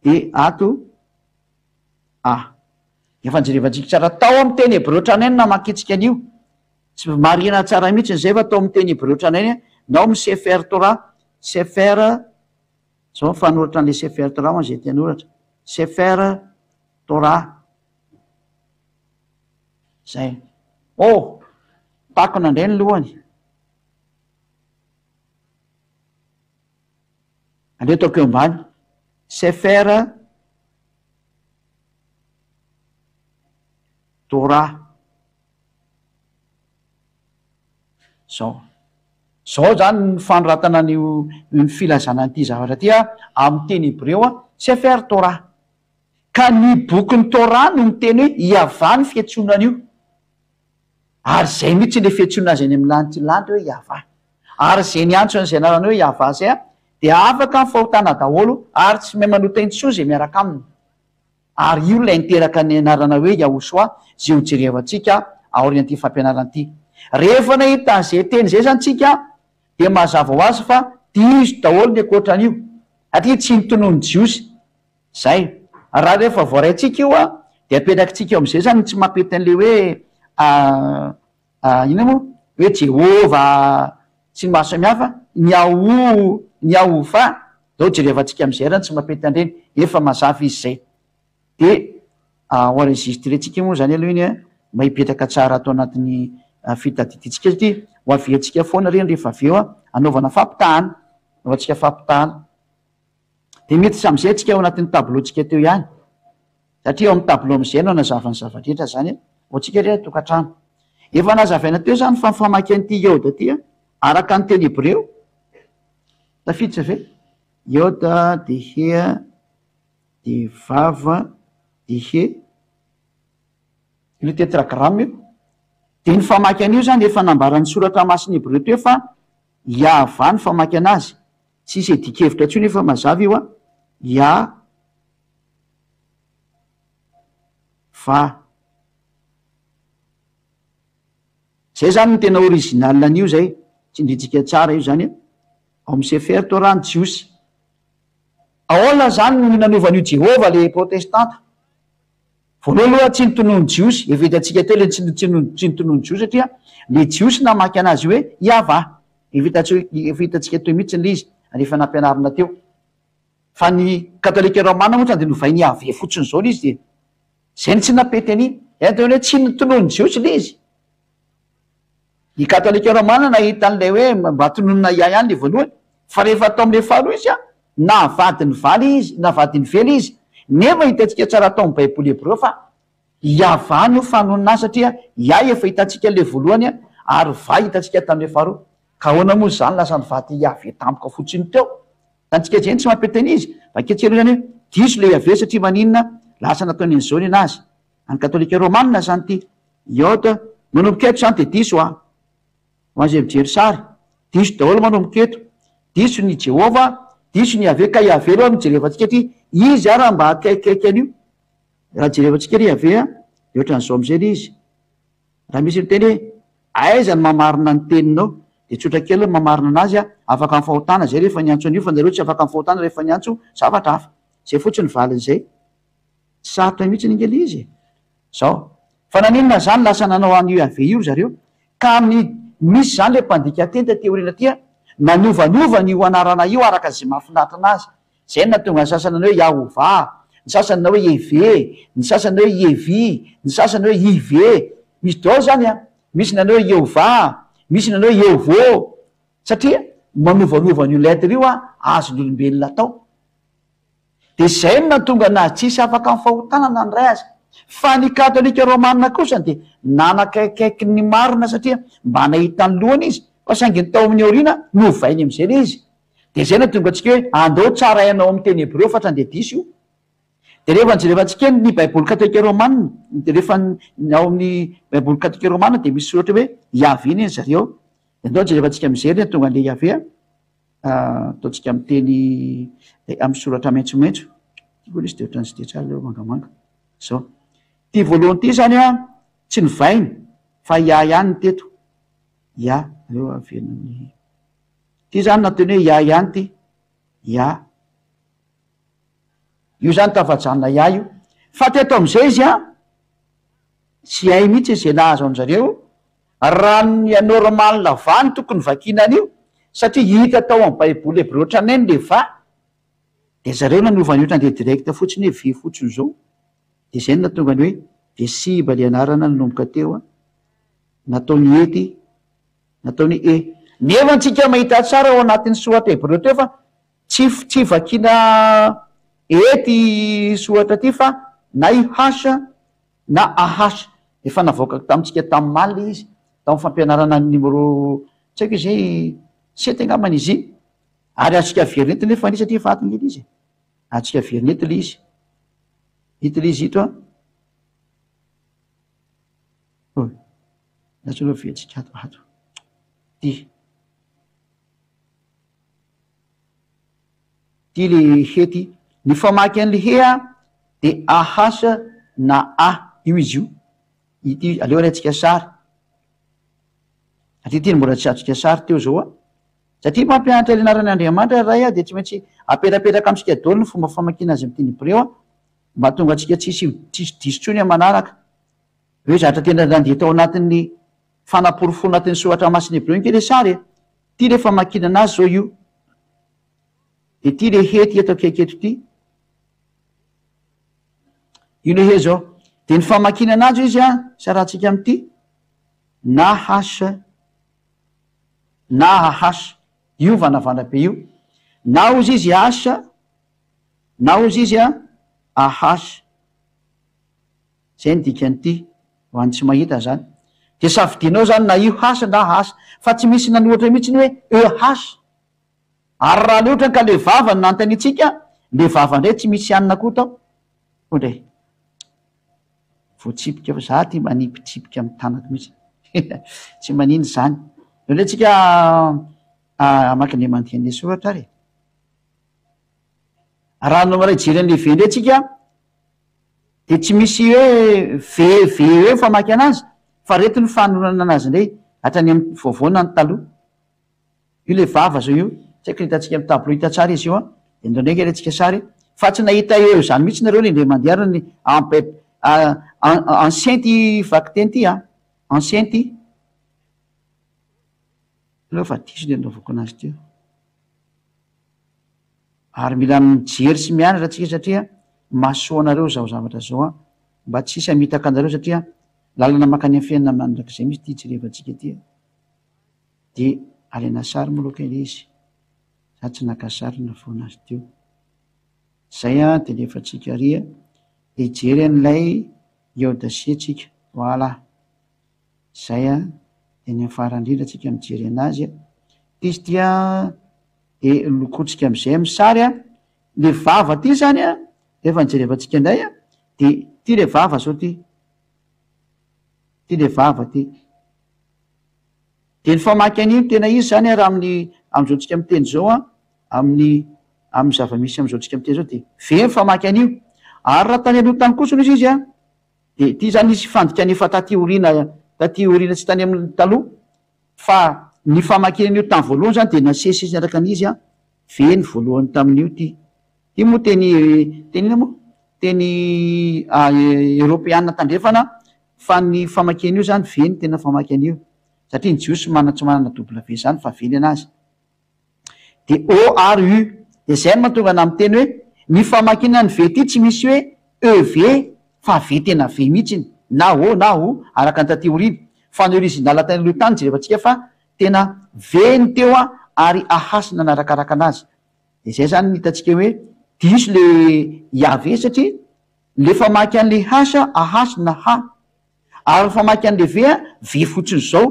de ato efa njerevantsika tsara tao amy teny hebreo tranainy namakitsika an'io tsy marina tsara mihitsy zay fa tao amy teny hebreo tranainy nao my sefer torah sefer zao fanoratra an'le sefer torah moa zay tianoratra sefer torah zay takona indray ny lohany aleo taoko eo ambany sefer torah zao zany ny fanoratana ny filazana n'ity zavatra ty a amy teny hebreo a sefer torah ka ny bokyny torah no miteny hoe iava ny fiatsonan'io ary zay mihitsy le fiatsona azy any amy lanitry hoe iava ary zay ny antsony zay anarany hoe iava zay a de afaka ny fahotana daholo ary tsy mahay manota intso zay miaraka aminy ary io la niteraka ny anarana hoe yahosoa zay ho jerevantsika aorian'ity fampianaran'ity rehefa nahita an'izay teny zay zany tsika de mazava ho azy fa dizo daholo ny akoatran'io atria tsy nitonony jiosy zay raha rehefa voaraintsika io a de apetrakitsika eo am'izay zany tsy mampety an'le hoe ina moa hoe jehova tsy maro samihafa ny ahova zao jerevantsika am'izay rany tsy mampety an'ireny efa mazava izy zay de ho enregistretsika moa zany aloha iny a mba hipetraka tsara atao anatin'ny fitadiditsika satria ho aviantsika foana reny rehefa aveo a anaovana fampitahana anaovantsika fampitahana de mety sam'izay tsika ao anatin'ny tableautsika teo ihany satria eo amy tableau am'izay no nazavany zavadrehetra zany a oatsika re tokantrano efa nazavaina teo zany fa famaky an'ity iode ty a araka ny teny hebreo tafiditra ve yoda de hea de vava de he ilo tetragrame io de ny famaky an'io zany efa nambaran'ny soratra masiny hebreo teo fa iava ny famaky anazy tsisy edikevitra tsony efa mazava io a zay zany ny tena original an'io zay tsindritsika tsara io zany ao amy sefer torany jiosy aola zany no nanovan'io jehova le protestanta voaloha aloha tsy nytonony jiosy efa hitatsika teo le tsy nytonony jiosy satria le jiosy namaky anazy hoe iava efa hitatsika teo mihitsy le izy rehefa nampianarina teo fa ny katolika romana moa de novainy iave fotsiny zao le izy de zay ny tsy napety an'iny tena hoe tsy nytonony jiosy le izy ny katolika romana nahita an'lay hoe mba tononona iay any le voalohany fa rehefa atao am'le faharoa izy a navadiny valy izy navadiny vely izy nefa hitatsika tsara atao amy baiboly hebreo fa iavany io fanonona satria iay efa hitatsika le voalohany a ary va hitatsika tam'le faharoa ka ahoana moa zany lasa nyvaty iave tampoka fotsiny teo tantsika zeny tsy mampety an'izy vaketselo zany hoe diso le iave satria maninona lasa nataony an'izao ny anazy any katolika romanina zany ty iota manomboka eto zany de diso a hoazy mijery sary diso daholo manomboka eto diso ny jehova diso ny ave ka iave loha mijerevantsika ty izy a raha mba akaikaiky an'io raha jerevantsika ry ave a de ohatran'izao am'izay le izy raha misy nyteny hoe aiza ny mamarina ny teninao de tsotra kely mamarina anazy a afaka ny fahotana zay rehefa niantso an'io fa nareo tsy afaka ny fahotana rehefa niantso zavatra hafa zay fotsiny valin'izay sarotra mihitsy ny ingely izy zao fa naninona zany lasa nanao an'io ave io zareo ka amin'ny misy zany le mpandika tenta teorina tya nanovanova ny ho anarana io araka zay mahafinaritra anazy zay natonga ny sasany ana hoe yahova ny sasany na hoe eve ny sasany hoe evi ny sasany hoe ive misy dao zany a misy nanao hoe yehova misy nanao hoe evo satria manovanovan'io lettre io a azon'olombelona atao de zay no natonga anazy tsisy afaka ny fahotanana ny ray azy fa ny katolika romanina kosany de nanakaikaiky ny marina satria mba nahita ny lohany izy fa saingy ny tao amin'ny orina novainy am'izay le izy de zay natonga atsika hoe andao tsara ainao amy teny hebreo fatra nde diso io de rehefa nijerevantsika ny baiboly katolika romanina de rehefa ao amin'ny baiboly katolika romanina de misy soratra hoe iaviny iny zareo de andao jerevantsika mizery natonga an'le iave ataotsika amy teny amy soratra maintsomaintso koa izy de ohatran'izy de tsara leo mangamanga zao ty voalohany ty zany a tsy novainy fa ia ihany teto ia reo avenany ty zany nateny hoe ia ihany ty ia io zany tafajanona ia io fa teto am'izay izy a tsy hay mihitsy zay nahazo an'zareo raha ny normal lavany tokony vakina an'io satria hita tao amy baiboly hebreo tranainy le va de zareo nanovan'io ohatran'de directa fotsiny hoe ve fotsiny zao de zay no natonga ny hoe de siba le anarana nanomboka teo a nataony ety nataony nefa ntsika mahita tsara ao anatin'ny sohatra hebreo teo fa tsy vakina ety sohatra ty fa na ihasa na ahasa efa navoaka tamitsika tamy maly izy tamy fampianarana ny numero tsy haiko izay sety angambany izy ary atsika verinety nefa ny satria fatiny ely izy atsika verinety le izy hita le izy ito a natsolo vetsika ato ty le hety ny famaky an'le he a de ahasa na io izy io ity aleoany atsika sary atria ty ny mbola tsy atsika sary teo zao a satria mampianatra lenarany andriamanitra ray a de tsy maintsy aperapetraka amitsika daolo ny fomba famakina azy am'teny hebreo a mba tonga atsika tsisy disotsony a manaraka hoe zatra tena nandeha tao anatin'ny fanaporofo anatin'ny sohatra masiny hebreo iny ke le sary ty le famakina anazy zao io de ty le hety eto akaiketo ty io le he zao de ny famakina anazy izy a sarahantsika am'ty na hasa na ahasa io vanavana be io na ozy izy asa na ozy izy a ahasa zay ny dikany ty ho any tsy mahita zany de safidianao zany na io hasa na hasa fa tsy misy nanohatra mihitsy ny hoe hasa ary raha le ohatra ka le vava nantanitsika le vava ndray tsy misy anina koa tao ondray voatsipika fa za ty manipitsipika amy tanako mihitsy tsy manino zany eo le tsika amaky le mandeha soratra ary raha no maray jeren'le ve ndray tsika de tsy misy hoe ve hoe famaky anazy fa reto ny fanonana anazy ndray hatrany amy voavoana ny taloha io le vava zao io tsy haiko hitatsika amy tableau hita tsara izy io de ndao ndraiky arentsika sary fa tsy nahita eo zany mihitsy nareo le mandeharany ancien ty vaky teny ty ancien ty aloha fa diso le anaovako anazy teo ary mila mijery sy mianatra atsika satria mahasoa anareo zao zavatra zao mba tsisy amitaka anareo satria lalana makany amy fiainana mandrak'izay misy ty jerevantsika ty de alena sary moloka ile izy za tsy naka sary na foanazy teo zay de lefatsika ria de ijery an'ilay eodasitsika voila zay de ny afarandrindra tsika mijery anazy de izy tia de lokotsika am'izay amy sary le vava ty zany efa nijerevantsika indray de ty le vava zao ty le vava ty de ny famaky an'io tena izy zany raha am'izao tsika miteny zao amy zava-misy am'izao tsika miteny zao de ve mifamaky an'io ary raha tany aloha tany kosony izy de ty zany izy fandika nefa taty orina tsy tany amin'ny taloha fa ny famakinan'io tamy voalohany zany de nasesisy araka an'izy ve ny voalohany tamin'io ty moa teny moa teny européana tandrefana fa ny famakian'io zany ve ny tena famaky an'io satria ny jiosy tsy manana W zany fa vely anazy de ORU de zay mahatonga ana amy teny hoe ny famakina ny ve ty tsy misy hoe EV fa ve tena ve mihitsiny na o araka ny taty oriny fa ny original tany aloha tany jerevantsika fa tena ve ny teo ary ahasina narakaraka anazy de zay zany nitatsika hoe diso le iave satria le famaky an'le hasa ahasina ha ary famaky an'le ve fotsiny zao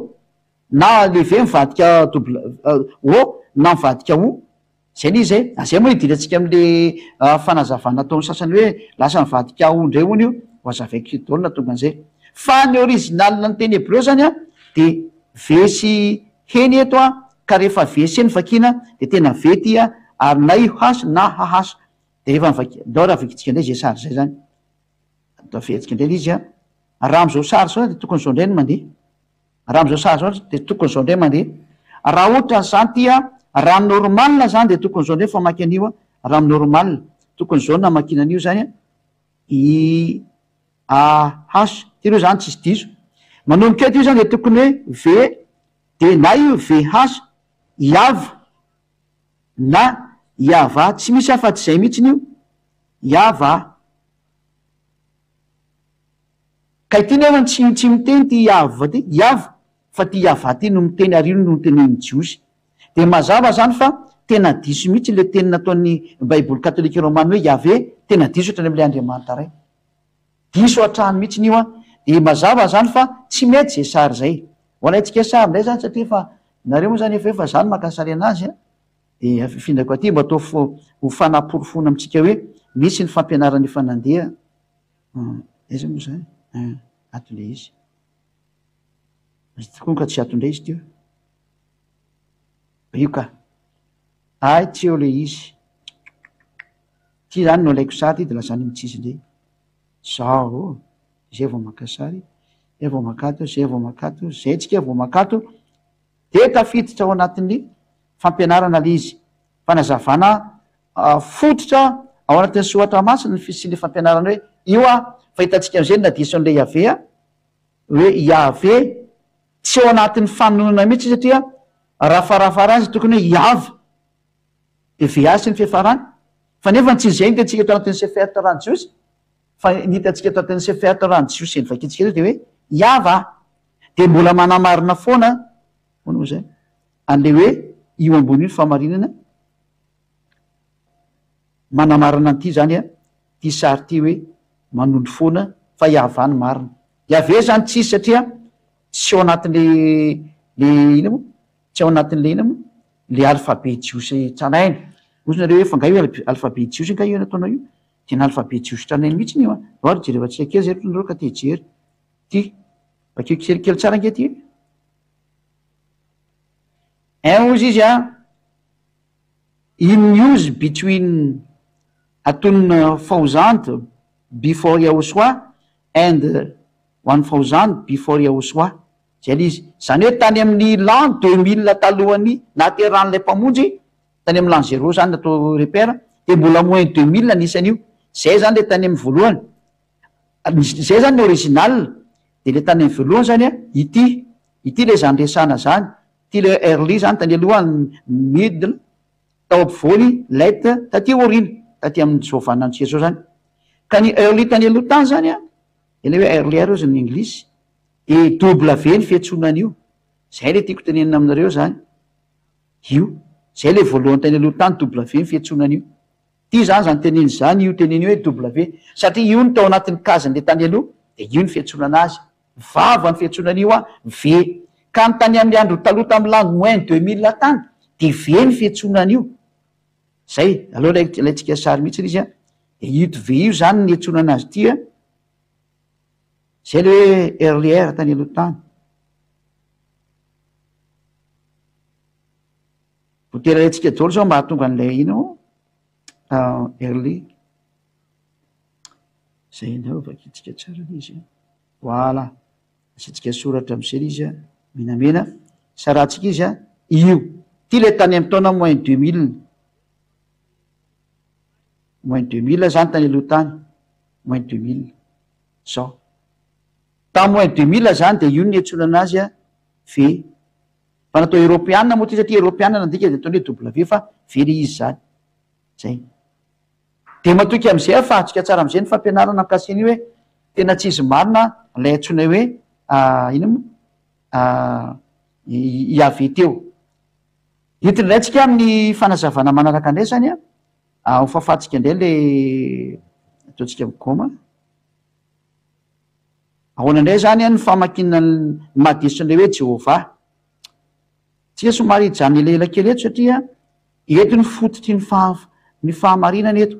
na le ve mivadika na mivadika zay ny izy zay moa idiratsika am'le fanazavana taon'ny sasany hoe lasa mivadika ondray ony io hoazavaiko daolona tonga an'izay fa ny original ny teny hebreo zany de ve sy heny eto ka rehefa ve sy ny vakina de tena ve ty ary na io haso na hahaso de rehefa dao raha vakitsika indray zay sary zay zany da vetsika indray izy raha am'izao sary zao de tokony zao indray ny mandeha raha am'izao sary zao de tokony zao indray mandeha raha ohatra zany ty raha normalna zany de tokony zao indray famaky an'io raha amy normalna tokony zao namakinan'io zany haso ty reo zany tsisy diso manomboka eto io zany de tokony hoe ve de na io ve haso iava na iava tsy misy afa-tsy zay mihitsiny io iava ka ity nefa tsy miteny ty iava ty iava fa ty iava ty no miteny arino no teneny jiosy de mazava zany fa tena diso mihitsy le teny nataon'ny baiboly katolika romana hoe iave tena diso ohatrany am'le andriamanitra ray diso atrahany mihitsiny io de mazava zany fa tsy mety zay sary zay olaitsika sary ndray zany satria fa nareo moa zany efa zany makasary anazy de afifindrako aty mba atao ho fanaporofona amitsika hoe misy ny fampianarany efa nandeha iza moa zany ato le izy tokoa ka tsy atondray izy teo io ka ay tsy eo le izy ty zany no alaiko sary ty de lazany mitsisy ndray zao zay vao makasary zay vao makato zay vao makato zay tsika vao makato de tafiditra ao anatin'ny fampianarana le izy fanazavana fototra ao anatin'ny soatra masina ny fisy le fampianarana hoe io fa hitatsika am'izay nadiso an'le iave hoe iave tsy ao anatin'ny fanonana mihitsy satria rafarafara azy tokony hoe iava de ve azy sy ny fiafarany fa nefa tsy zay nitatsika to anatin'ny seferta rano jiosy fa nitatsika to anatin'ny seferta rano jiosy ny vakitsika reo de hoe iava de mbola manamarina foana moa zay an'le hoe io ambony io ny famarinana manamarina an'ity zany ty sary ty hoe manondro foana fa iavany marina iave zany tsisy satria tsy ao anatin'le ina moa tsy ao anatin'le ina moa le alphabet jiosy tranainy ozy nareo hoe fa nga io alphabet jiosy nga io nataonao io tena alphabet jiosy tranainy mihitsy io a ary jerevantsika kely zay nareo ka te jery ty bakeo kelikely tsara nge ty ozy izy a in use between atone thousand before yaosoi and 1000 before yaosoi zay le izy zany hoe tany amin'ny lan 2000 talohany nateran'lay mpamonjy tany amy lan 0 zany natao repère de mbola moins 2000 anisan'io zay zany le tany amy voalohany zay zany ny original de le tany amy voalohany zany a ity le zany resana zany ty le early zany tany aloha middle tao ampovoany late taty orina taty amin'ny zovanantsika zao zany ka ny early tany aloha tany zany a ele hoe earlier io zany anglisy de w ny fiatsonan'io zay le tiako tenenina aminareo zany io zay le voalohany tany aloha tany w ny fiatsonan'io ty zany zany teneny zany io teneny hoe w satria io ny tao anatin'ny kazan'le tany aloha de io ny fiatsonana azy vava ny fiatsonan'io a v ka ny tany amin'ny andro taloha tamy langue moins 2000 tany de v ny fiatsonan'io zay aloha laitsika sary mihitsy izy a de ito v io zany ny atsonana azy ty a zay le hoe earlier tany aloha tany votera laitsika daolo zao mahatonga an'lay ina early zay ndao vakitsika tsara le izy voila asitsika soratra am'zay izy a menamena saratsika izy a io ty le tany amy taona moins 2000 zany tany aloha tany moins 2000 zao ta moins 2000 zany de io ny atsonana azy a v fa natao européanna moa ty satria européanna nandika de ataony hoe w fa v le izy zany zay de matoky am'izay afahantsika tsara am'izay ny fampianarana mikasin'io hoe tena tsy izy marina lay atsona hoe ina moa iave teo itindrantsika amin'ny fanazavana manaraka indray zany a hofafatsika indray le ataotsika mikoma ahoana indray zany a ny famakina madeson'le hoe jehova tsika somary hijany elaela kely eto satria eto ny fototry ny fahamarinana eto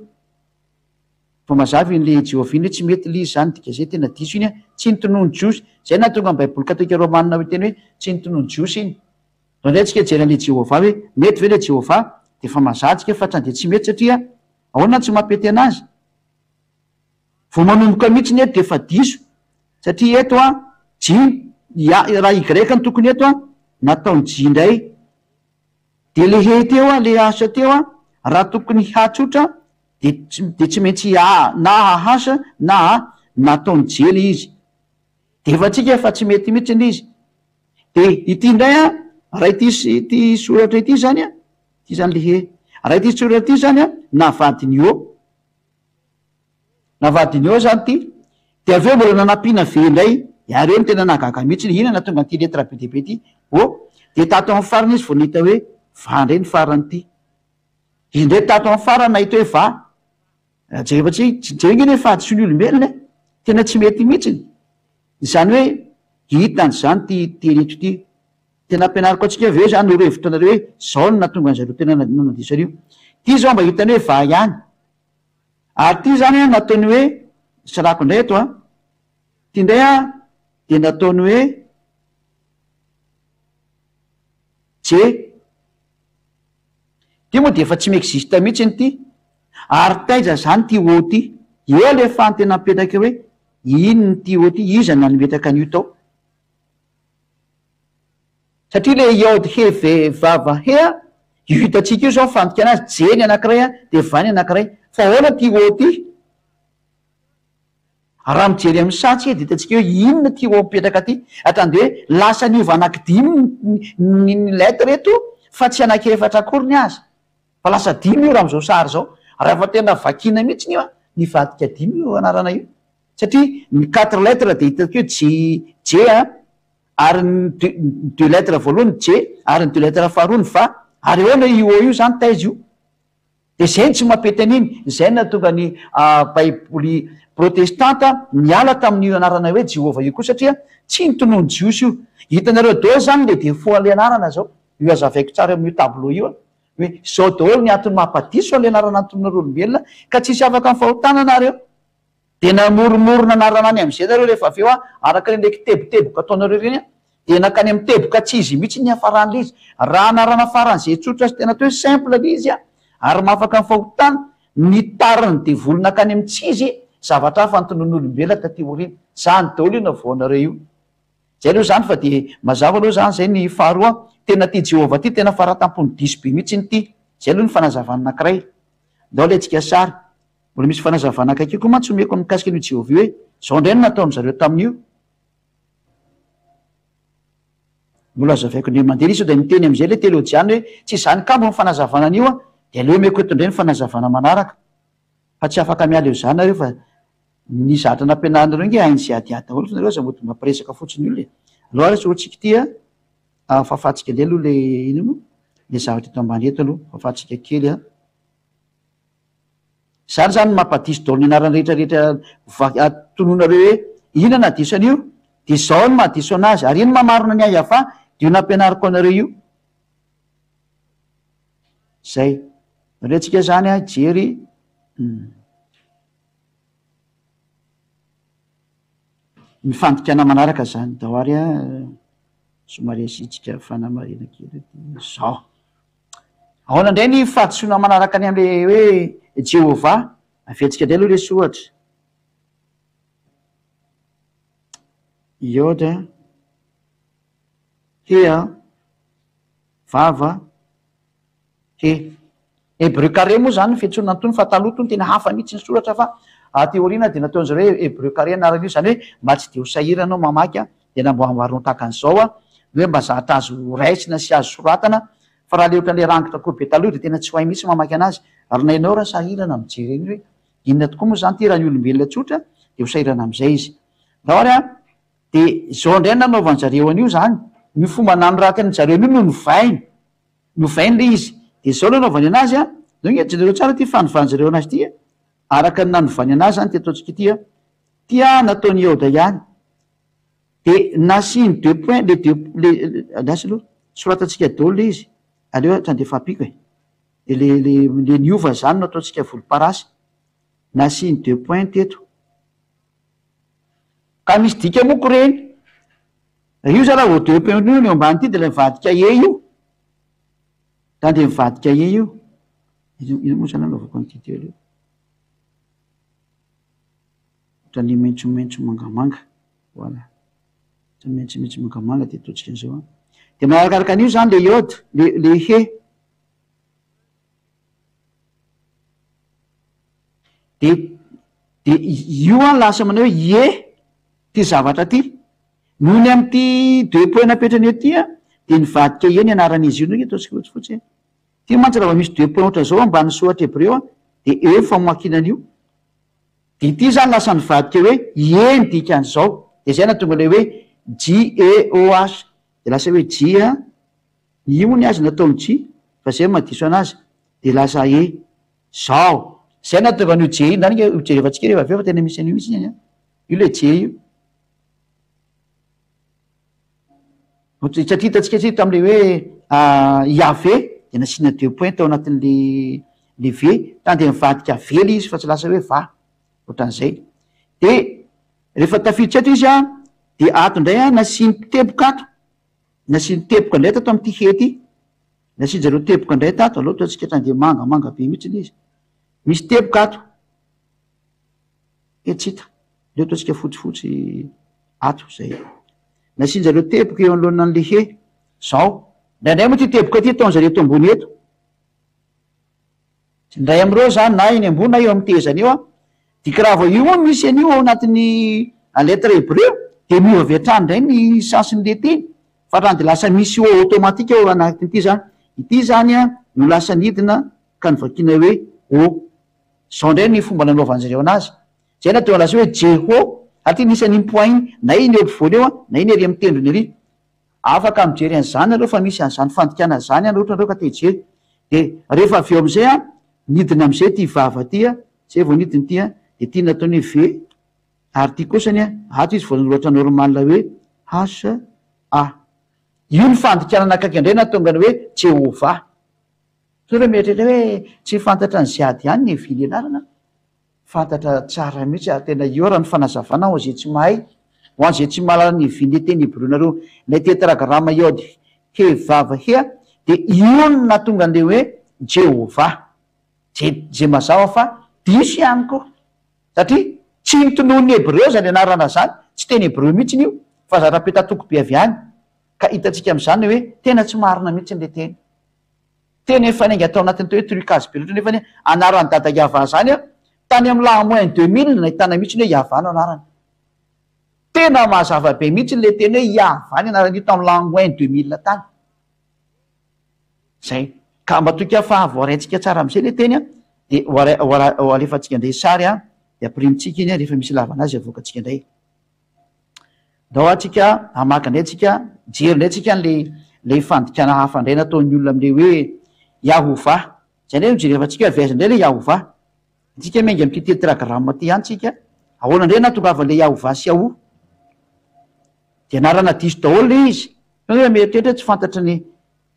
fa mazavy n'le jehova iny hoe tsy mety le izy zany dika zay tena diso iny a tsy nytonono jiosy zay na tonga ny baiboly katolika romanina hoe teny hoe tsy nytonono jiosy iny do ndray tsika jery an'le jehova hoe mety ve le jehova de fa mazatsika fa trany de tsy mety satria ahoana tsy mampety anazy vo manomboka mihitsy ny eto de fa diso satria eto a raha igreka ny tokony eto a nataony ji indray de le he teo a le asa teo a raha tokony hatsotra de tsy maintsy na hahasa na nataony jely izy de fa tsika fa tsy mety mihitsy ny izy de ity indray a raha ity soratra ity zany a ty zany le he raha ity soratra ity zany a navadiny eo zany ty de aveo mbola nanampiana ve indray areo ny tena nagaga mihitsy ny inana tonga nyty letra be deabe ty de tato amin'ny farana izy vo nahita hoe va ndray ny farany ty izy ndray tato amin'ny farana nahita hoe va jerefa tsy ngeny hoe fahadisy ny olombelona tena tsy mety mihitsiny zany hoe hitany zany ty reto ty tena ampianariko atsika aveo zany norevitra anareo hoe zao no natonga an'zareo tena nanadisan'io ty zao mba hitany hoe va ihany ary ty zany a nataony hoe sarako indray eto a ty indray a de nataony hoe je ty moa de efa tsy miexista mihitsy ny ty ary taiza zany ty o ty eo le fany tena mipetraka hoe ino ny ty o ty iza na nimetraka an'io tao satria le iod he ve vava he a io hitatsika io zao fandika anazy jeny anankiray a de vany anankiray fa oana ty o ty raha mijery amin'ny satsika de hitatsika hoe inona ty o mipetraka ty hatrany de hoe lasa niova anankidimy ny letre reto fa tsy anankefatra akory ny azy fa lasa dimy io raha am'izao sary zao raha fa tena vakina mihitsy ny io a nivadika dimy io anarana io satria ny 4 lettre de hitatiko hoe je a ary ny 2 lettre voalohany je ary ny 2 lettre faharoany va ary eoana io io zany taiza io de zay ny tsy mampety an'iny zay na tonga ny baiboly protestanta miala tamin'io anarana hoe jehova io koa satria tsy nitonoany jiosy io hitanareo dao zany le defo ale anarana zao io azavaiko tsara amin'io tableau io a hoe zao daholo ny antony mampadiso ale anarana anton'olombelona ka tsisy afaka nyfahotananareo de namoromorona anarana any am'izay nareo rehefa aveo a araka le ndraiky teboteboka ataonareo reny a de nakany amy teboka tsy izy mihitsy ny hafaran'le izy raha anarana faran'izay tsotra sy tena toe simple le izy a ary mahafaka nyfahotana ny tariny de volonakany amy tsy izy zavatra hafa antonon'olombelona taty oriny zany daholo io navoanareo io zay aloha zany fa de mazava aloha zany zay ny faharoa tena ty jehova ty tena faratampony diso be mihitsy ny ty zay aloha ny fanazavana anakiray dao le tsika sary mbola misy fanazavana akaiky koa mantsy omeko mikasika an'io jehova io hoe zao ndray no nataony zareo tamin'io mbola azavaiko ndre mandeha iso de miteny am'izay le teolojiany hoe tsy zany kambo ny fanazavana an'io a de aleo omeko eto indray ny fanazavana manaraka fa tsy afaka miala eo zany nareo fa ny zatra nampianarnareo nge hainy sy adiady daholo fa nareo aza mbola mampiresaka fotsiny io le aloha ary soatsika ty a fahafatsika le aloha le ino mo le zavatra eto ambany eto aloha fahafatsika kely a zany zany mampadiso daholo ny anarany rehetrarehetra tononareo hoe ina na diso an'io de zao ny mahadiso anazy ary ino mamarona ny ayafa de io nampianariko anareo io zay nareo tsika zany a jery mifandikana manaraka zany dao ary a somary asitsika fanamarina kely zao aona indray ny fahadisoana manaraka any am'le hoe jehova afetsika ndray aloha le sohatra iota hea vava he hebreu carré moa zany fiantsonana antony fa taloha tony tena hafa mihitsy ny soratra fa teoriana de nataon'zareo hoe hebreu carré anarana io zany hoe mba tsy de ho sahiranao mamaky a de namboambarino tahaka an'izao a hoe mba zatra azo raisina sy azo soratana fa raha le ohatra le rangitra koa be taloha de tena tsy ho hay mihitsy mamaky anazy ary nainao raha sahirana mijery eny hoe inona tokoa moa zany ty raha ny olombelona tsotra de ho sahirana am'izay izy dao ary a de zao ndray nanaovan'ny zareo an'io zany ny fomba nano raha tena zareo an'io no novainy le izy de zao lo anaovany anazy a no ngejenareo tsara ty fanovan'ny zareo anazy ty araka ny nanovany anazy zany ty ataontsika tya nataony eoda ihany de nasiny deux point le dasy aloha soratatsika daholo le izy aleo trandefa apiko e de le niova zany no ataontsika volomparasy nasiny deux point teto ka misy dika moko reny io za raha vo deux point io ny eo ambany ty de la mivadika e io da de mivadika e io ino moa zany anaovako an'ity teo leo ohatra ny maintsomaintso mangamanga voila maintsomaintso mangamanga de ataontsika an'izao a de manarakaraka an'io zany le iode le he de io a lasa manao hoe e ty zavatra ty noho ny am'ty deux point napetrany eo ty a de nivadika e ny anaran'izy io ndraiky ataontsika fotsifotsy ty mantsy raha va misy deux point ohatra zao ambany sohatra hebreo a de eo famoakinan'io de ty zany lasa nivadika hoe e ny dikan'izao de zay na tonga le hoe jeoh de lasa hoe j a io moa ny azy nataony j fa zay madiso anazy de lasa e zao zay na tonga an'io je iny zany ujerevantsika rehefa aveo fa tena misy an'io mihitsy zany io le je io satria hitatsika tsy tam'le hoe iave de nasina deux point tao anatin'le v tany de mivadika ve le izy fa tsy lasa hoe va ohatran'izay de rehefa tafiditra eto izy a de ato indray a nasiny teboka ato nasiny teboka indray tato am'ty hety nasiny zareo teboka indray tato aloha tatsika trande manga be mihitsy le izy misy teboka ato etsita leo tatsika fotsifotsy ato zay nasiny zareo teboka eo anoloana an'le he zao ndraindray moa ty teboka ty ataony zareo eto ambony eto ndray am'ireo zany na iny ambony na eo amy tezany eo a dika raha vao io a misy an'io ao anatin'ny letre hebreo de miova avy atrany ndray ny sansiny le teny fa raha de lasa misy io automatika eo anatin'ity zany ity zany a no lasa nidina ka nivakina hoe o zao ndray ny fomba nanaovan'ny zareo anazy zay na tonga lasa hoe jeho aty nisan'iny point na iny eo ampovoany eo a na iny ery am'tendrony ery afaka mijery an'zany areo fa misy an'zany fandikana zany any ohatra anreo ka te hijery de rehefa aveo am'izay a nidina am'izay ty vava ty a zay vao nidiny ty a de tia nataony hoe ve ary ty kosany ato izy voaloatra normala hoe hasa io ny fandikanana akaiky indray na tonga ny hoe Jehova so re mieritreritra hoe tsy fantatra ny ziady ihany ny vily anarana fantatra tsara mihitsy ary tena io raha ny fanazavana ho zay tsy mahay ho an'izay tsy mahalala ny vily teny hebronareo lay tetragrama iody hevava hea de io ny natonga an'le hoe Jehova zay mazava fa diso ihany koa satria tsy nitonohon'ny hebreo zany anarana zany tsy teny hebreo mihitsy io fa zara-petatoko be avy any ka hitatsika am'izany hoe tena tsy marina mihitsy nle teny teny efa nainga atao anatin'ny to hoe trucage be loatra nefa ny anaran'ny dada Yava zany tany amin'ny lamoin 2000 nahitana mihitsy ny hoe Yava no anarany tena mazava be mihitsy le teny hoe Yava ny anarany io tamin'ny lamoin 2000 tany zay ka mbatoka fa voaraintsika tsara am'izay le teny de alefatsika ndray sary de aprimitsika iny rehefa misy lavana azy avoakatsika indray dao atsika amaka indray tsika jery indray tsika le fandikana hafa indray nataon'ny olona am'le hoe Yahova zay ndray mijery efatsika viazy indray le Yahova tsika mainga am'ty tetragrama ty any tsika ahoana indray natongava le Yahova sy Yahoo de anarana diso daholo le izy hoe mieritreritra tsy fantatry ny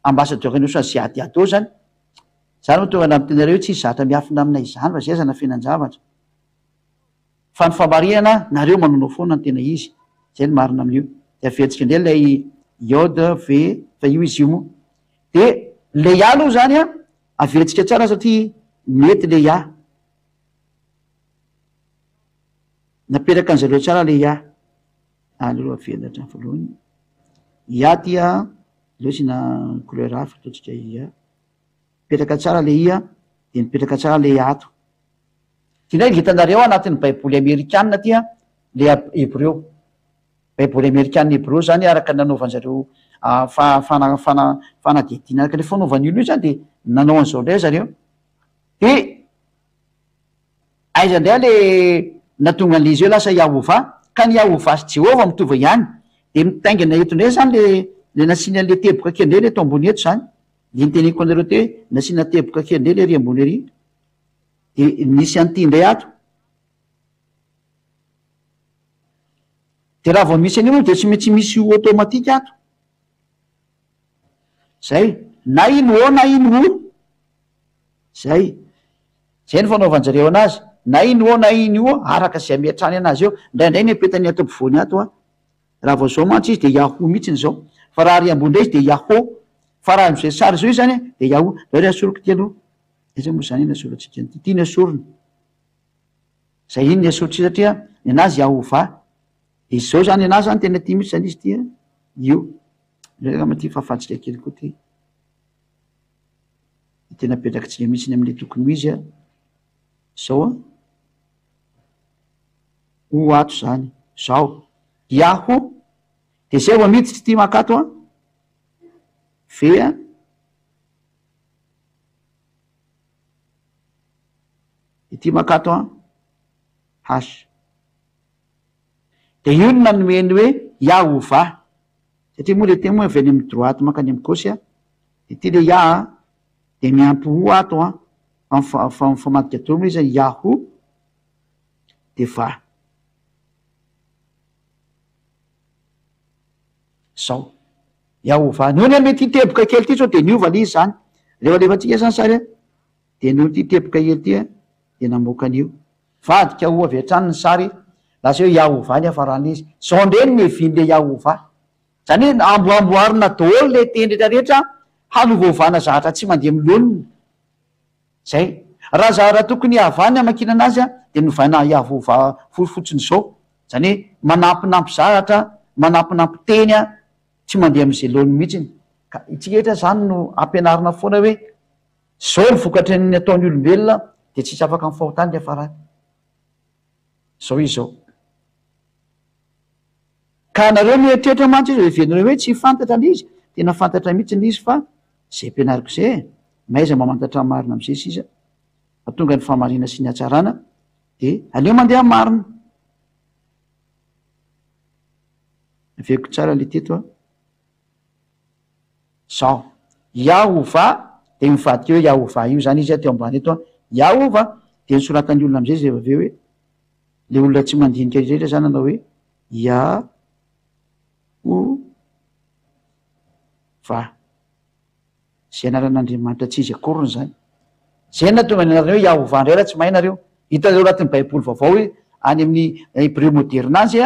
ambassadeur-ny osa ziadiady eo zany zany mo tonga namitenareo hoe tsy zatra miafina amina izany fa zay zana finan-javatra fa ny famarinana nareo manonao foana ny tena izy zay ny marina amin'io de averitsika indray lay iode ve fa io izy io moa de le ia aloha zany averitsika tsara satria mety le ia naperaka an'zareo tsara le ia aleo avelatra voalohany ia tia leo sina couleur hafa ataotsika ia mipetraka tsara le ia de mipetraka tsara le ato ty ndray hitanareo anatin'ny baiboly amerikanina tya le hebreo baiboly amerikanina hebreo zany araka nanaovan'zareo fanadidina araka le fanaovan'olo io zany de nanao an'izao ndray zareo de aiza ndray le natonga an'izy eo lasa Yahova ka ny Yahova sy Jehova mitova ihany de mitaingana eto ndray zany le nasina le teboka kely ndray le eto ambony eto zany de niteneko anareo te hoe nasina teboka kely ndray le ry ambony ary de nisy an'ity indray ato de raha vao misy an'io de tsy maintsy misy automatika ato zay na ino o na ino o zay ny fanaovanjareo anazy na ino o na ino o araka zay miatrany anazy eo indraindray ny apetany ato ampovoany ato raha vao zao mantsy izy de Yahoo mihitsiny zao fa raha ry ambony ndray izy de Yahoo fa raha mizay sary zao izy zany de Yahoo ry asoroko ty aloha iza moa zany iny asorotsika ny ty ny asorony zay iny ny asorotsy satria ny anazy Yahova izy zao zany anazy zany tena ty mihitsy zany izy ty io reka maty fahafatsika kely koa ty tena petrakitsika mihitsy ny am'le tokony izy zao o ato zany zao Yahoo de zay vo miditsy ty makato ve ity makato hasy de io no nanomeny hoe Yahova satria moa le tena moa avy any amin'ny droite makany amy gauche de ty le ia de miampy o ato famadika teo moa izy Yahoo de va zao Yahova noho ny ame ty teboka kely ty sao de niova le izy zany rehefa lefatsika zany sary de noho ty teboka kely ty de namoaka an'io vadika ho avy hatrany ny sary lasa hoe Yahova ny afarany izy zao ndreny meviny le Yahova zany hoe amboamboarina daholo le teny rehetrarehetra hanovaovana zahatra tsy mandeha milonina zay raha zahara tokony havany amakina anazy de novaina Yahova fotsiny zao zany hoe manampinampy zahatra manampinampy teny tsy mandeha am'izay lony mihitsiny ka itsika etra zany no ampianarina foana hoe zao ny vokatry ny ataon'ny olombelona de tsisy afaka ny fahotany le afarany zao izy zao ka nareo mieritreritra mantsy izy evenareo hoe tsy fantatra l izy tena fantatra mihitsy l izy fa zay mpianariko zay maiza mamantatra marina am'izay sisa fa tonga ny famarina sy ny hatsarana de aleo mandeha marina aveko tsara le teto zao Yahova de mivadika hoe Yahova io zany izy teo ambany eto Yahova de nysoratany olona am'izay zay aveo hoe le olona tsy mandinika rehetra zany anao hoe Yahovah. Zay anaran'Andriamanitra tsy izy akoriny zany. Zay natonga ny anarana hoe Yahovah indray raha tsy mahay nareo. Hitanareo anatin'ny baiboly vaovao hoe any amin'ny hébreu moderne azy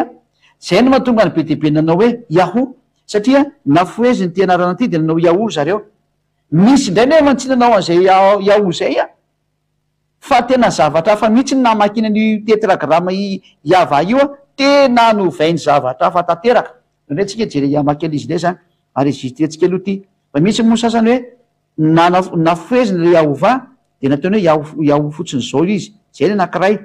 zay no mahatonga ny be deaibe nanao hoe Yaho, satria nafoeziny ty anarana ty de nanao Yaho zareo. Misy indray nefa tsy nanao an'izay Yaho zay fa tena zavatra hafa mihitsy ny namakina ny tetragrama Yahva io tena novainy zavatra hafa tanteraka. Indray tsika jery amakely izy ndray zany ary enregistretsika aloha ty. Fa misy moa sasany hoe nafoeziny le Yahovah de nataony hoe Yaho fotsiny zao izy. Zay ny anankiray.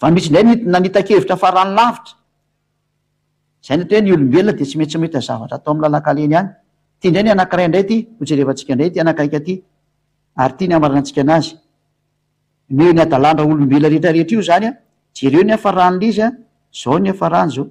Fa misy indray nanita-kevitra farany lavitra. Zay ny atao hoe ny olombelona de tsy mety mahita zavatra atao amin'ny lalan-kaleny ihany. Ty indray ny anankiray indray ty hojerevantsika indray ty anakaika ty. Ary ty ny amaranantsika anazy. Ny adalandra olombelona rehetrarehetra io zany jereo ny hafarany izy zao ny hafarany zao.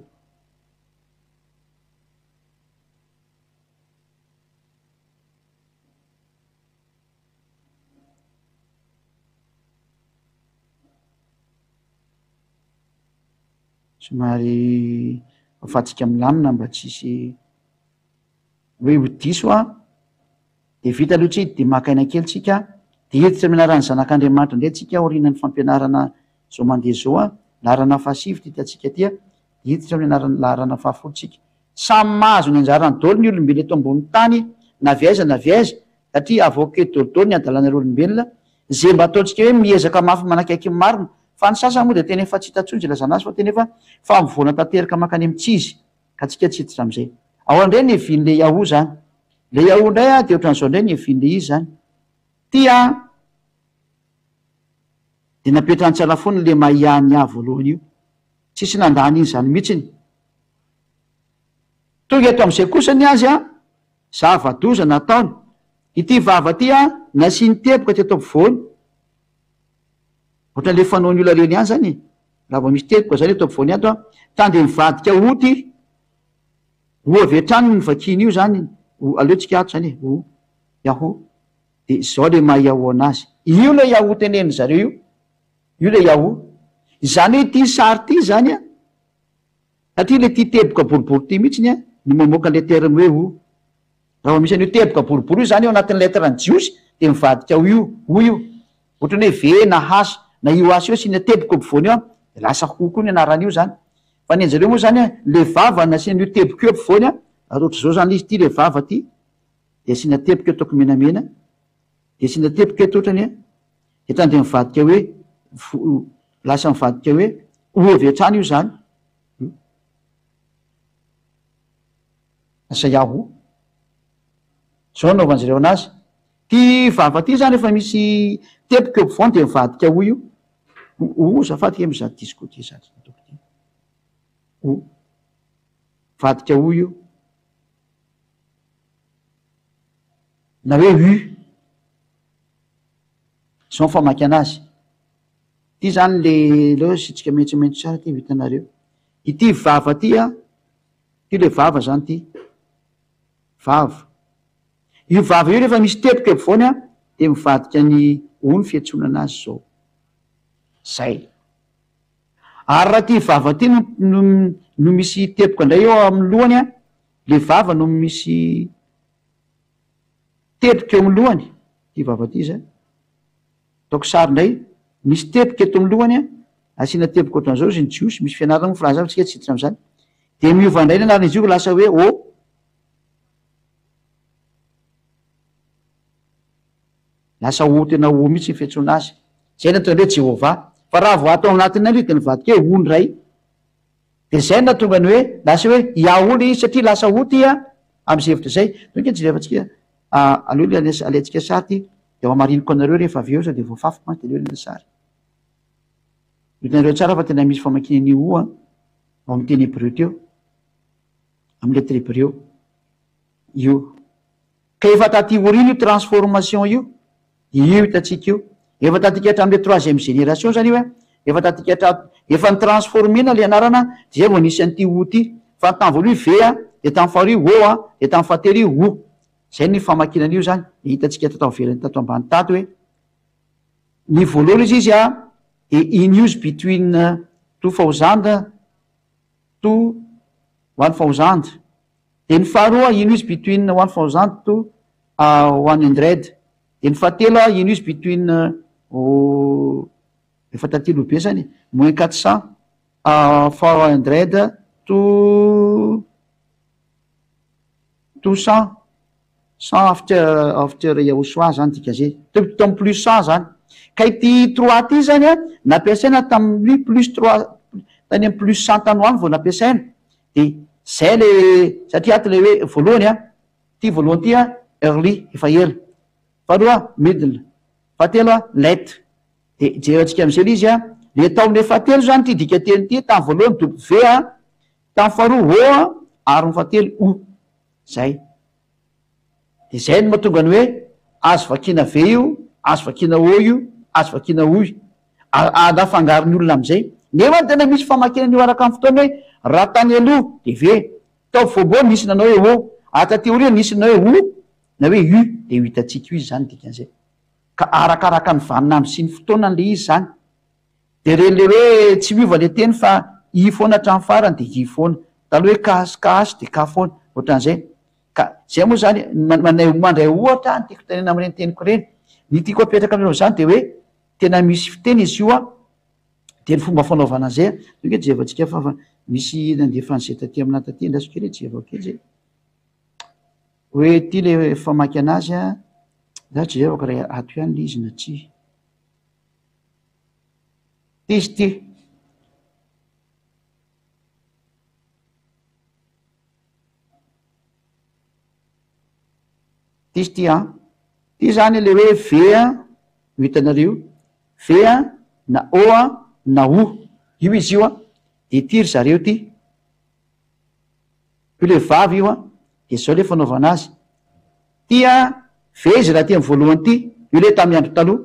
Somary afatsika milamina mba tsisy hoe ho diso de vita aloha tsy de makaina kely tsika de hiditra mianarany zanak'Andriamanitra indray tsika aorianany fampianarana zao mandeha zao larana fahasivy hitantsika ty hiditra mianarany larana fahafolotsika. Samy mahazo ny anjarany daholo ny olombelona eto ambony tany na viaiza satria avoke daholo ny adalan'ireo olombelona zay mba ataontsika hoe miezaka mafy manakaiky ny marina. Fa ny sasany moa de tena efa tsy hitatsonjy lazana azy fa tena efa fa mivoana tanteraka makany amin'ny tsizy ka tsika tsy hiditra am'izay. Ao indray ny evin'le Yaho zany. Le Yaho indray de ohatran'izao indray ny evin'le izy zany. De napetrany tsara foana le mahihany voalohany io. Tsisy nandany iny zany mihitsiny. Tonga eto am'izay kosa ny azy zava-doza nataony. Ity vava ty nasiany teboka teto ampovoany. Ohatran'le fanaony olona reny ihany zany. Raha vao misy teboka zany eto ampovoany ato tande mivadika oty ho avy hatrany ny vakiny io zany. Aleotsika ato zany Yaho. De zao le maha Yaho anazy. Io le Yaho teneny zareo io. Io le Yaho. Zany hoe ty sary ty zany satria le ty teboka boribory ty mihitsiny ny mamoaka leterany hoe raha misy an'io teboka boribory io zany eo anatin'ny letrany jiosy de mivadika io. Ohatrany hoe ve na hasy na io asy io sy ny teboka ampovoany eo de lasa koa ny anaran'io zany. Fa ny anjareo moa zany le vava nasian'io teboka io ampovoany ohatry zao zany izy ty le vava ty de asina teboka ataoko menamena de asina teboka eto ohatrany de tande mivadika hoe lasa mivadika hoe ovy hatrany io zany. Asa Yaho zao naovanjareo anazy. Ty vava ty zany efa misy teboka eo ampovoany de mivadika io. Zafady mizaha disco ty zany vadika io na hoe zao famaky anazy. Ty zany le sitsika mentsomentso tsara ty vitanareo. Ity vava ty ty le vava zany ty vava. Io vava io rehefa misy teboka eo ampovoany de mivadika ny fiantsona anazy zao. Zay. Ary raha ty vava ty no misy teboka indray eo amin'ny lohany le vava no misy teboka eo amin'ny lohany ty vava ty zany. Ataoko sary indray misy teboka eto amin'ny lohany asiana teboka ohatran'izao izy ny jiosy misy fianarana moa filaza tsika tsy hiditra am'zany. De miova indray ny anaran'izy io lasa hoe lasa tena mihitsy ny fiantsoana azy. Zay natao hoe Jehovah. Fa raha vao atao anatin'ny io de nivadika hoe ndray. De zay natonga ny hoe lasa hoe Yaho le izy satria lasa ty am'izay hevitra zay. Tonga jerevantsika aleo alaitsika sary ty de amariniko anareo rehefa avy eo sady voafafy mantsy de leo le sary. Hitanareo tsara fa tena misy famakinan'io ao amin'ny teny hébreu teo. Amin'ny lettre hébreu io. Ka efa taty oriny io transformation io hitatsika io. Efa tatika hatramin'le troisième génération zany io efa tatika efa nitransformena le anarana zay vao nisy an'ty ty. Fa tany voalohany ve de tamy faharoa de tamy fahatelo zay ny famakinan'io zany. Hitatsika tato ivelany tato ambany tato hoe ny voalohany izy in use between 2000 to 1000. De ny faharoa in use between 1000 to 100. De ny fahatelo in use between efa tatelo be zany moins 400 400 to 100 after yahosoa zany dikazay tamy plus 100 zany ka ity 3 ty zany a nampiasaina tamin'ny plus 3 tany amy plus 100 tany hoany vao nampiasaina de zay le satria aty le hoe voalohany a ty voalohany ty a early efa ela faharoa middle fahatelo a late de jerentsika am'zay le izy a le taon'le fahatelo zany ty dikateny ty tamy voalohany w a tamy faharoa o a ary ny fahatelo o zay de zay no mahatonga ny hoe azo vakina ve io azo vakina o io azo vakina o io adafangarony olona am'izay nefa tena misy famakinany io araka amy fotoana hoe raha tany aloha de ve tao voaboa nisy nanao hoe o atateoria nisy nanao hoe o na hoe u de ho hitatsika io izy zany dikan'izay ka arakaraka ny vanina amy sy ny fotoana n'le izy zany de reny le hoe tsy miova le teny fa i foana hatramy farany de i foana talo hoe kasikasy de ka foana ohatran'izay ka zay moa zany mandray ohatra ny tiako tenena amreny teniko reny ny tiako apetraka aminao zany de hoe tena misy fiteny izy io a de ny fomba fanaovana zay oke jevatsika fa misy nandefan'zay taty amina taty ndasiko re jevakely zay hoe ty le famaky anazy a zatry jevako raha ato ihany le izy na tsy ty izy ty ty izy ty a ty zany le hoe ve a ho hitanareo ve a na o a na o io izy io a de ty ry zareo ty io le vavy io a de zao le fanaovana azy ty a ve izy raha ty amy voalohany ty io le tamy andro taloha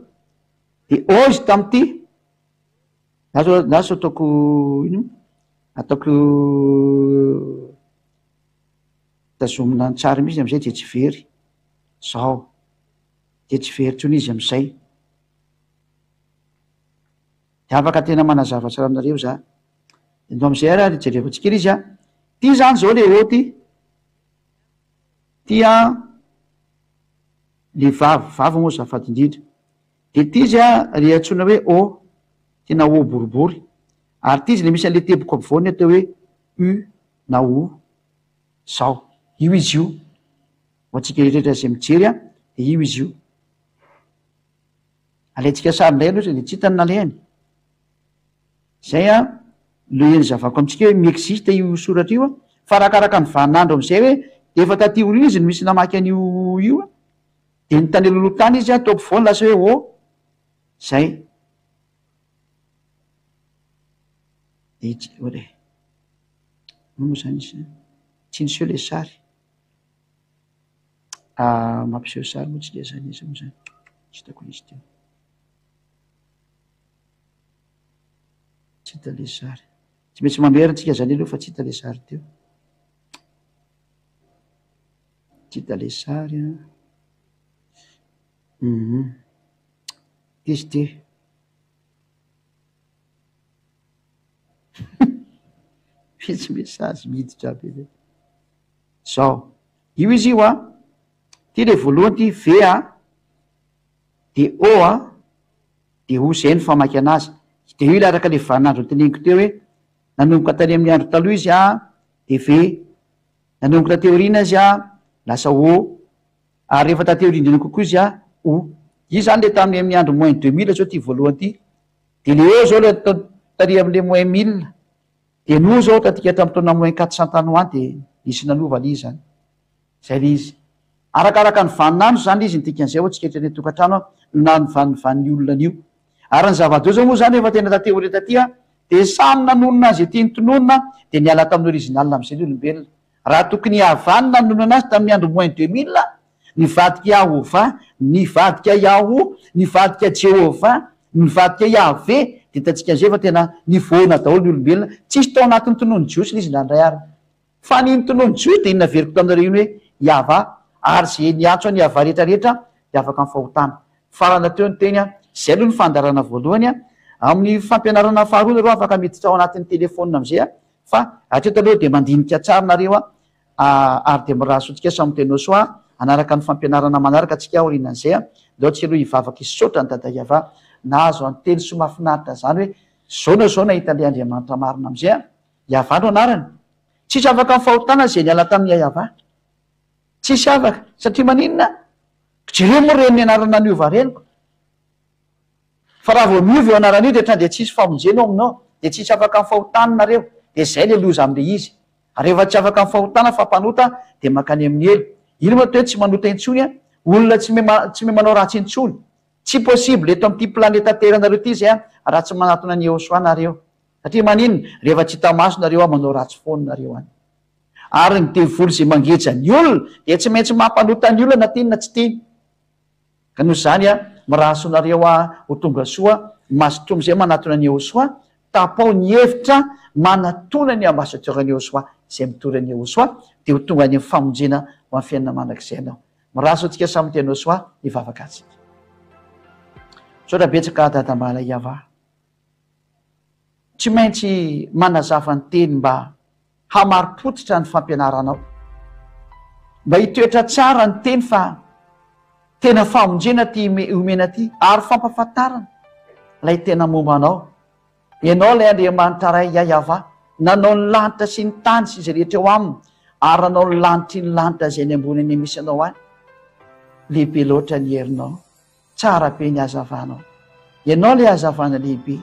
de o izy tamy ty zaso ataoko ino ataoko tazomina tsara mihitsy am'izay de tsy very zao de tsy very tsony izy am'izay de afaka tena manazavatsara aminareo za de no am'izay raha de jerevantsika izy a ty zany zao le o ty a le vavy moa zafady indrindra de ty izy a re antsona hoe o tena o boribory ary ty izy le misy an'le teboka ampovoany atao hoe u na o zao io izy io ho atsika rehetra zay mijery a de io izy io alaitsika sarindray aloha de tsy hitany nalehany zay a loeny zavako amitsika hoe miexiste io soratra io a fa arakaraka ny vaninandro am'izay hoe de efa taty olo izy no misy namaky an'io io a de ny tany lolo tany izy a tao ampovoany lasa hoe o zay de ore moa zany izy tsy niseho le sary mampiseho sary moa tsy le zany izy moa zany tsy hitako izy teo tsy hita le sary tsy maintsy mamerantsika zany aloha fa tsy hita le sary teo tsy hita le sary a izy ty misy message miditra aby zy zao io izy io a ty le voalohany ty ve a de o a de o zay ny famaky anazy de io le araka le vaninandro teneniko teo hoe nanomboka tany amin'ny andro taloha izy a de ve nanomboka tateorina izy a lasa o ary rehefa tateorindrina kokoa izy a o io zany le tamin'ny amin'ny andro moins 2000 zao ty voalohany ty de le o zao le tari am'le moins 1000 de no zao tatika tamy taona moins 400 tany hoany de nisy nanova le izy zany zay le izy arakaraka ny vaninandro zany le izy nytikan'izay ho tsika hetrany tokantrano na ny vaniny olona an'io ary ny zavadeo zao moa zany rehefa tena tateoria taty a de samy nanonona azy ety ny tononona de niala tamin'ny original am'izay le olombelona raha tokony havanina nonona azy tamin'ny andro moins 2000 nivadika iahova nivadika iaho nivadika jehova nivadika iahve de tatsika zay fa tena nivoana daholo ny olombelona tsisy tao anatin'ny tonoany jiosy le izy nandray ary fa niny tonoany jiosy de inona veriko taminareo iny hoe iava ary zay niantso any ava rehetrarehetra de afaka ny fahotana farana teo ny teny a zay aloha ny fandarana voalohany a amin'ny fampianarana faharoa nareo afaka miditra ao anatin'ny telefonina amizay fa atreto aloha de mandinika tsara nareo ary de mirahasotsika samy teno soa anaraka ny fampianarana manaraka atsika orinan'izay deo tsy aloha hivavaka isotra ny dadaiava nahazo anteny so mahafinaritra zany hoe zao na hita le andriamanitra marina amizay iavano anarany tsisy afaka ny fahotana zay ny ala tamin'ny ayava tsisy afaka satria maninona jereo moa reny anarana niova reniko fa raha vao miova eo anaran'io de trany de tsisy famonjena ao aminao de tsisy afaka ny fahotananareo de zay le loza am'le izy rehefa tsy afaka ny fahotana fampanota de makany amin'ny elo ino ma to hoe tsy manota intsony olona tsy me manao ratsy intsony tsy possible eto am'ty planeta teranareo ty zay raha tsy manatona ny eosoanareo satria maninona rehefa tsy hitamasonareo manao ratsy fonanareo any ary ny devoly zay mangeja ny olona de tsy maintsy mampanota ny olona na tinona tsy tiny ka noho zany mirahasoanareo ho tonga soa masotromo zay manatona ny eosoa tapao ny hevitra manatona ny ambasadorany eosoa zay mitorany eosoa de ho tonga any famonjena ho amin'ny fiainana mandrakizay anao mirahasoantsika samy teno soa hivavaka atsika sotrabetsaka dadambala iava tsy maintsy manazava ny teny mba hamaripotsitra ny fampianaranao mba hitoetra tsara ny teny fa tena famonjena ty omena ty ary fampafantarana lay tena mombanao ianao lay andriamanitra ray iayava nanao ny lanitra sy ny tany sy zay rehetra eo aminy ary nanao ny lanitry ny lanitra zay ny ambony any misy anao any lehibe loatra ny herinao tsara be ny azavanao ianao lay azavana lehibe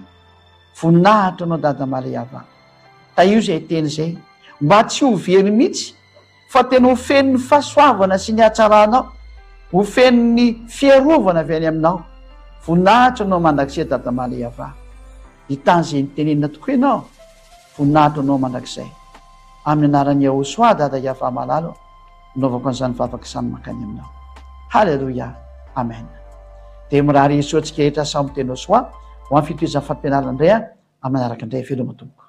voninahitra anao dadamala iava ta io zay teny zay mba tsy ho very mihitsy fa tena ho feno ny fahasoavana sy ny hatsaranao ho feno ny fiarovana avy any aminao voninahitra anao mandrakizay dadamala iava hitany zay nytenenina tokoa ianao voninahitra anao mandrakizay amin'ny anaran'ny Ahosoa dada iava malalo naovako an'izany vavaka izany makany aminao halleloia amen de mirary isoantsika rehetra samy teny Ahosoa ho amin'ny fitohizan'ny fampianarana indray amin'ny manaraka indray veloma tompoko